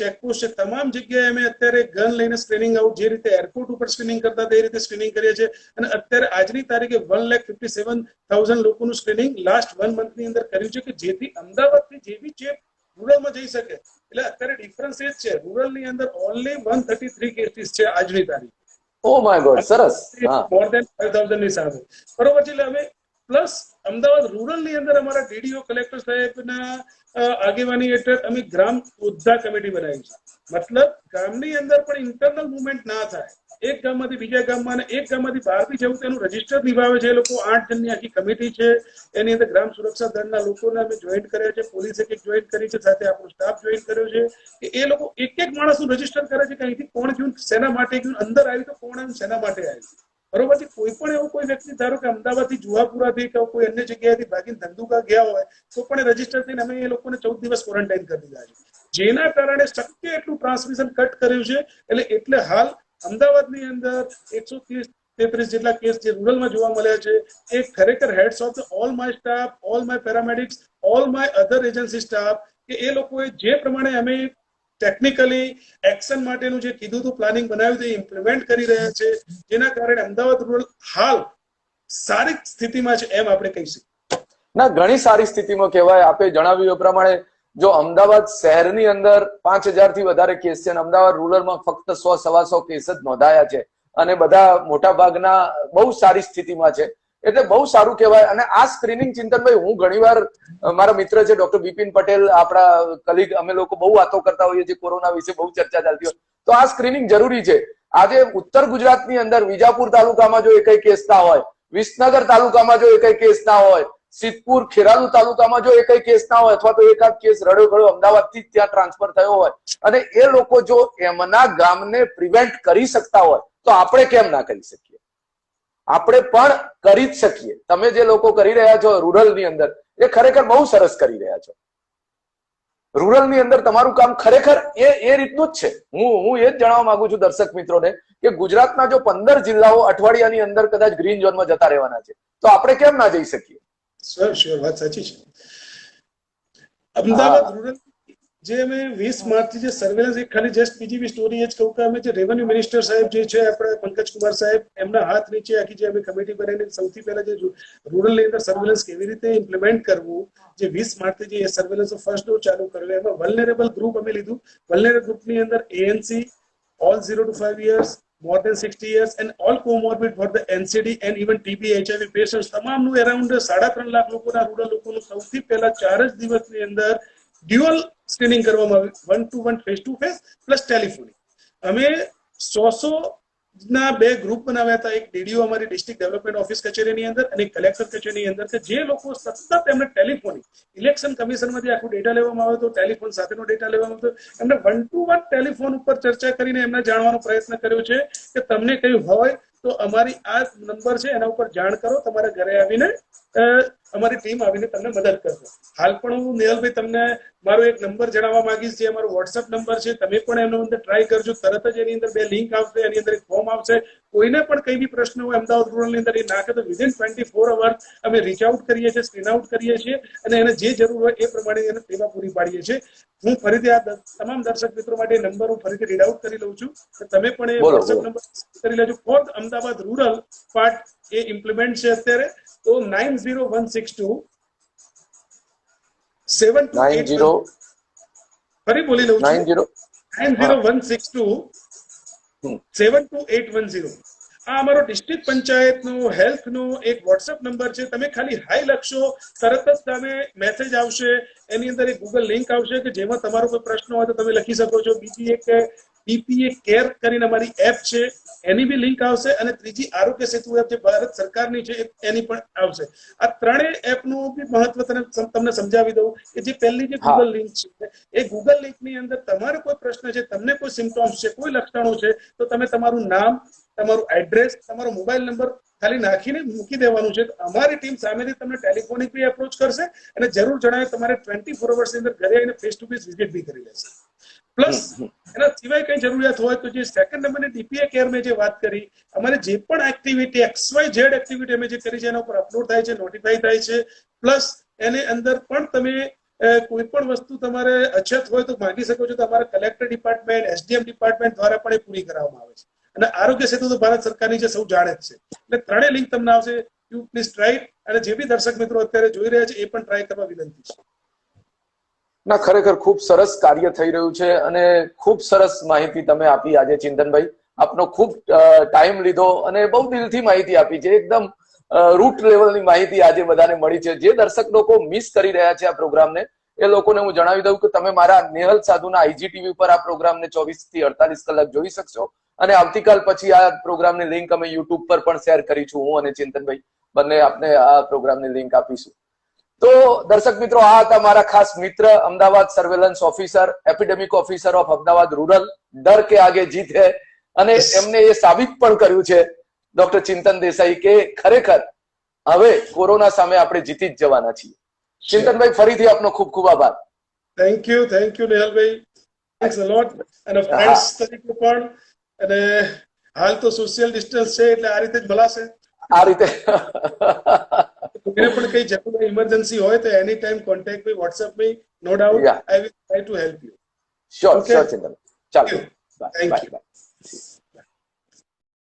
ચેકપોસ્ટ છે, તમામ જગ્યાએ અમે અત્યારે ગન લઈને સ્ક્રીનિંગ આઉટ, જે રીતે એરપોર્ટ ઉપર સ્ક્રીનિંગ કરતા તે રીતે સ્ક્રીનિંગ કરીએ છીએ. અને અત્યારે આજની તારીખે 1,57,000 લોકોનું સ્ક્રીનિંગ લાસ્ટ 1 મંથની અંદર કર્યું છે, કે જેથી અમદાવાદથી જે બી ચેપ રૂરલમાં જઈ શકે. એટલે અત્યારે ડિફરન્સ એ જ છે, રૂરલની અંદર ઓનલી 133 કેસીસ છે આજની તારીખ. ઓ માય ગોડ, સરસ. હા, મોર દેન 5000 ની સાથે. બરોબર છે. એટલે હવે પ્લસ અમદાવાદ રૂરલ ની અંદર અમારા ડીડીઓ કલેક્ટર સાહેબના આગેવાની હેઠળ અમે ગ્રામ યોદ્ધા કમિટી બનાવી છે. મતલબ ગામની અંદર પણ ઇન્ટરનલ મુવમેન્ટ ના થાય, એક ગામમાંથી બીજા ગામમાં અને એક ગામમાંથી બહાર બી જવું તેનું રજીસ્ટર નિભાવે છે એ લોકો. 8 જણની આખી કમિટી છે, એની અંદર ગ્રામ સુરક્ષા દળના લોકોને અમે જોઈન્ટ કર્યા છે, પોલીસે એક જોઈન્ટ કરી છે, સાથે આપણો સ્ટાફ જોઈન્ટ કર્યો છે કે એ લોકો એક એક માણસનું રજીસ્ટર કરે છે કે અહીંથી કોણ ગયું, શેના માટે ગયું, અંદર આવ્યું તો કોણ આવ્યું, શેના માટે આવ્યું. બરોબર છે. કોઈ પણ એવો કોઈ વ્યક્તિ ધારો કે અમદાવાદથી જુહાપુરાથી કે કોઈ અન્ય જગ્યાએથી ભાગીને ધંધુકા ગયા હોય તો પણ રજીસ્ટર થઈને અમે એ લોકોને 14 દિવસ ક્વોરન્ટાઇન કરી દીધા છે, જેના કારણે શક્ય એટલું ટ્રાન્સમિશન કટ કર્યું છે. એટલે હાલ અમદાવાદની અંદર 133 જેટલા કેસ જે રૂરલમાં જોવા મળ્યા છે એ ખરેખર heads of all my staff, all my paramedics, all my other agency staff કે એ લોકોએ જે પ્રમાણે અમે ટેકનિકલી એક્શન માટેનું જે કીધું હતું, પ્લાનિંગ બનાવ્યું હતું, ઇમ્પ્લિમેન્ટ કરી રહ્યા છે, જેના કારણે અમદાવાદ રૂરલ હાલ સારી સ્થિતિમાં છે એમ આપણે કહી શકીએ. ના, ઘણી સારી સ્થિતિમાં કહેવાય. આપે જણાવ્યું એ પ્રમાણે જો અમદાવાદ શહેરની અંદર 5000 થી વધારે કેસ છે અને અમદાવાદ રૂરલમાં ફક્ત 100-125 કેસ જ નોંધાયા છે અને બધા મોટા ભાગના બહુ સારી સ્થિતિમાં છે, એટલે બહુ સારું કહેવાય. અને આ સ્ક્રીનિંગ, ચિંતનભાઈ, હું ઘણીવાર મારા મિત્ર છે ડોક્ટર બિપિન પટેલ, આપણા કલીગ, અમે લોકો બહુ વાતો કરતા હોઈએ છીએ કોરોના વિશે, બહુ ચર્ચા ચાલતી હોય, તો આ સ્ક્રીનિંગ જરૂરી છે. આજે ઉત્તર ગુજરાતની અંદર વિજાપુર તાલુકામાં જો એકય કેસ ના હોય, વિસનગર તાલુકામાં જો એકય કેસ ના હોય, સિદ્ધપુર ખેરાલુ તાલુકામાં જો એકય કેસ ના હોય, અથવા તો એકાદ કેસ રડ્યો ગળ્યો અમદાવાદથી ત્યાં ટ્રાન્સફર થયો હોય અને એ લોકો જો એમના ગામને પ્રિવેન્ટ કરી શકતા હોય તો આપણે કેમ ના કરી શકીએ? આપણે પણ કરી જ શકીએ. તમે જે લોકો કરી રહ્યા છો રૂરલની અંદર એ ખરેખર બહુ સરસ કરી રહ્યા છો. રૂરલની અંદર તમારું કામ ખરેખર એ રીતનું જ છે. હું એ જ જણાવવા માંગુ છું દર્શક મિત્રોને કે ગુજરાતના જો 15 જિલ્લાઓ અઠવાડિયાની અંદર કદાચ ગ્રીન ઝોનમાં જતા રહેવાના છે તો આપણે કેમ ના જઈ શકીએ? શ્યોર, વાત સાચી છે. અમદાવાદ રૂરલ જે અમે 20 માર્ચથી જે સર્વેલન્સ, એક ખાલી જસ્ટ બીજી બી સ્ટોરી એ જ કહું કે અમે જે રેવન્યુ મિનિસ્ટર સાહેબ જે છે આપણે પંકજ કુમાર સાહેબ, એમના હાથ નીચે આખી જે અમે કમિટી બનાવીને સૌથી પહેલા જે રૂરલની અંદર સર્વેલન્સ કેવી રીતે ઇમ્પ્લિમેન્ટ કરવું, જે 20 માર્ચથી જે સર્વેલન્સ ફર્સ્ટ ડોઝ ચાલુ કર્યો, એમાં વલ્નરેબલ ગ્રુપ અમે લીધું. વલ્નરેબલ ગ્રુપની અંદર ANC, all 0 to 5 years, more than 60 years and all comorbid for the NCD and even TB HIV patients, તમામનું અરાઉન્ડ 3.5 લાખ લોકોના રૂરલ લોકોનું સૌથી પહેલા 4 જ દિવસની અંદર ડ્યુઅલ સ્ક્રીનિંગ કરવામાં આવ્યું, 1 to 1 face to face plus telephonic. અમે 100 ના 2 ગ્રુપ બનાવ્યા હતા, એક ડીડીઓ અમારી ડિસ્ટ્રિક્ટ ડેવલપમેન્ટ ઓફિસ કચેરીની અંદર અને કલેક્ટર કચેરીની અંદર, કે જે લોકો સતત એમને ટેલિફોનિક, ઇલેક્શન કમિશનમાંથી આખું ડેટા લેવામાં આવ્યો હતો, ટેલિફોન સાથેનો ડેટા લેવામાં આવ્યો હતો, એમને 1 to 1 ટેલિફોન ઉપર ચર્ચા કરીને એમને જાણવાનો પ્રયત્ન કર્યો છે કે તમને કયું હોય તો અમારી આ નંબર છે એના ઉપર જાણ કરો, તમારા ઘરે આવીને અમારી ટીમ આવીને તમને મદદ કરશે. હાલ પણ હું નિયલભાઈ તમને મારો એક નંબર જણાવવા માંગીશ, જે અમારો વોટ્સઅપ નંબર છે, તમે પણ એનો અંદર ટ્રાય કરજો. તરત જ એની અંદર 2 લિંક આવશે, એની અંદર એક ફોર્મ આવશે. કોઈને પણ કઈ બી પ્રશ્ન હોય અમદાવાદ રૂરલની અંદર એ નાખે તો વિધિન 24 અવર્સ અમે રીચ આઉટ કરીએ છીએ, સ્ક્રીન આઉટ કરીએ છીએ અને એને જે જરૂર હોય એ પ્રમાણે એને સેવા પૂરી પાડીએ છીએ. હું ફરીથી આ તમામ દર્શક મિત્રો માટે નંબર હું ફરીથી રીડ આઉટ કરી લઉં છું કે તમે પણ એ વોટ્સએપ નંબર કરી લેજો. ફોર અમદાવાદ રૂરલ પાર્ટ એ ઇમ્પ્લિમેન્ટ છે અત્યારે, તો 90162 728 ફરી બોલી લઉં છું, 90162 72810. આ અમારો ડિસ્ટ્રિક્ટ પંચાયતનો હેલ્થનો એક વોટ્સએપ નંબર છે. તમે ખાલી હાઈ લખશો, તરત જ તમે મેસેજ આવશે, એની અંદર એક ગૂગલ લિંક આવશે કે જેમાં તમારો કોઈ પ્રશ્ન હોય તો તમે લખી શકો છો. બીજી એક PPA કેર કરીને અમારી એપ છે, એની બી લિંક આવશે અને ત્રીજી આરોગ્ય સેતુ એપ જે ભારત સરકારની છે એની પણ આવશે. આ ત્રણેય એપનું બી મહત્વ તમને સમજાવી દઉં કે જે પહેલી જે ગૂગલ લિંક છે એ ગૂગલ લિંકની અંદર તમારો કોઈ પ્રશ્ન છે, તમને કોઈ સિમ્ટોમ્સ છે, કોઈ લક્ષણો છે, તો તમે તમારું નામ, તમારું એડ્રેસ, તમારો મોબાઈલ નંબર ખાલી નાખીને મૂકી દેવાનું છે. અમારી ટીમ સામેથી તમને ટેલિફોનિક બી એપ્રોચ કરશે અને જરૂર જણાવે તમારે 24 અવર્સની અંદર ઘરે આવીને ફેસ ટુ ફેસ વિઝિટ બી કરી લેશે. પ્લસ એના સિવાય કઈ જરૂરિયાત હોય તો જે સેકન્ડ નંબરની DPA કેર મેં જે વાત કરી, અમારે જે પણ એક્ટિવિટી XYZ એક્ટિવિટી અમે જે કરી છે એના ઉપર અપલોડ થાય છે, નોટિફાઈ થાય છે. પ્લસ એની અંદર પણ તમે કોઈ પણ વસ્તુ તમારે અછત હોય તો માંગી શકો છો, તો અમારા કલેક્ટર ડિપાર્ટમેન્ટ, SDM ડિપાર્ટમેન્ટ દ્વારા પણ એ પૂરી કરવામાં આવે છે. અને આરોગ્ય સેતુ તો ભારત સરકારની જે સૌ જાણે જ છે. એટલે ત્રણેય લિંક તમને આવશે. યુ પ્લીઝ ટ્રાય, અને જે બી દર્શક મિત્રો અત્યારે જોઈ રહ્યા છે એ પણ ટ્રાય કરવા વિનંતી છે. ના, ખરેખર ખૂબ સરસ કાર્ય થઈ રહ્યું છે અને ખૂબ સરસ માહિતી તમે આપી આજે ચિંતનભાઈ. આપનો ખૂબ ટાઈમ લીધો અને બહુ દિલથી માહિતી આપી છે. એકદમ રૂટ લેવલની માહિતી આજે બધાને મળી છે. જે દર્શક લોકો મિસ કરી રહ્યા છે આ પ્રોગ્રામને, એ લોકોને હું જણાવી દઉં કે તમે મારા નેહલ સાધુના IGTV ઉપર આ પ્રોગ્રામને 24 થી 48 કલાક જોઈ શકશો. અને આવતીકાલ પછી આ પ્રોગ્રામની લિંક અમે YouTube પર પણ શેર કરીશું. હું અને ચિંતનભાઈ બંને આપને આ પ્રોગ્રામની લિંક આપીશું. તો દર્શક મિત્રો, આ હતા મારા ખાસ મિત્ર, Ahmedabad surveillance officer, epidemic officer of Ahmedabad rural. ડર કે આગે જીત હે. અને એમને એ સાબિત પણ કર્યું છે ડોક્ટર ચિંતન દેસાઈ કે ખરેખર હવે કોરોના સામે આપણે જીતી જ જવાના છીએ. ચિંતનભાઈ, ફરીથી આપનો ખૂબ ખૂબ આભાર. થેન્ક યુ નેહલભાઈ, થેન્ક્સ અ લોટ. અને ફ્રેન્ડ્સ તરીકે પણ, અને હાલ તો સોશિયલ ડિસ્ટન્સ છે એટલે આ રીતે જ ભલાશે. આ રીતે કોઈને પણ કઈ જરૂર ઇમરજન્સી હોય તો any time contact me, WhatsApp me, no doubt I will try to help you. Sure sure Chintan. ચાલો, થેન્ક યુ. બાય.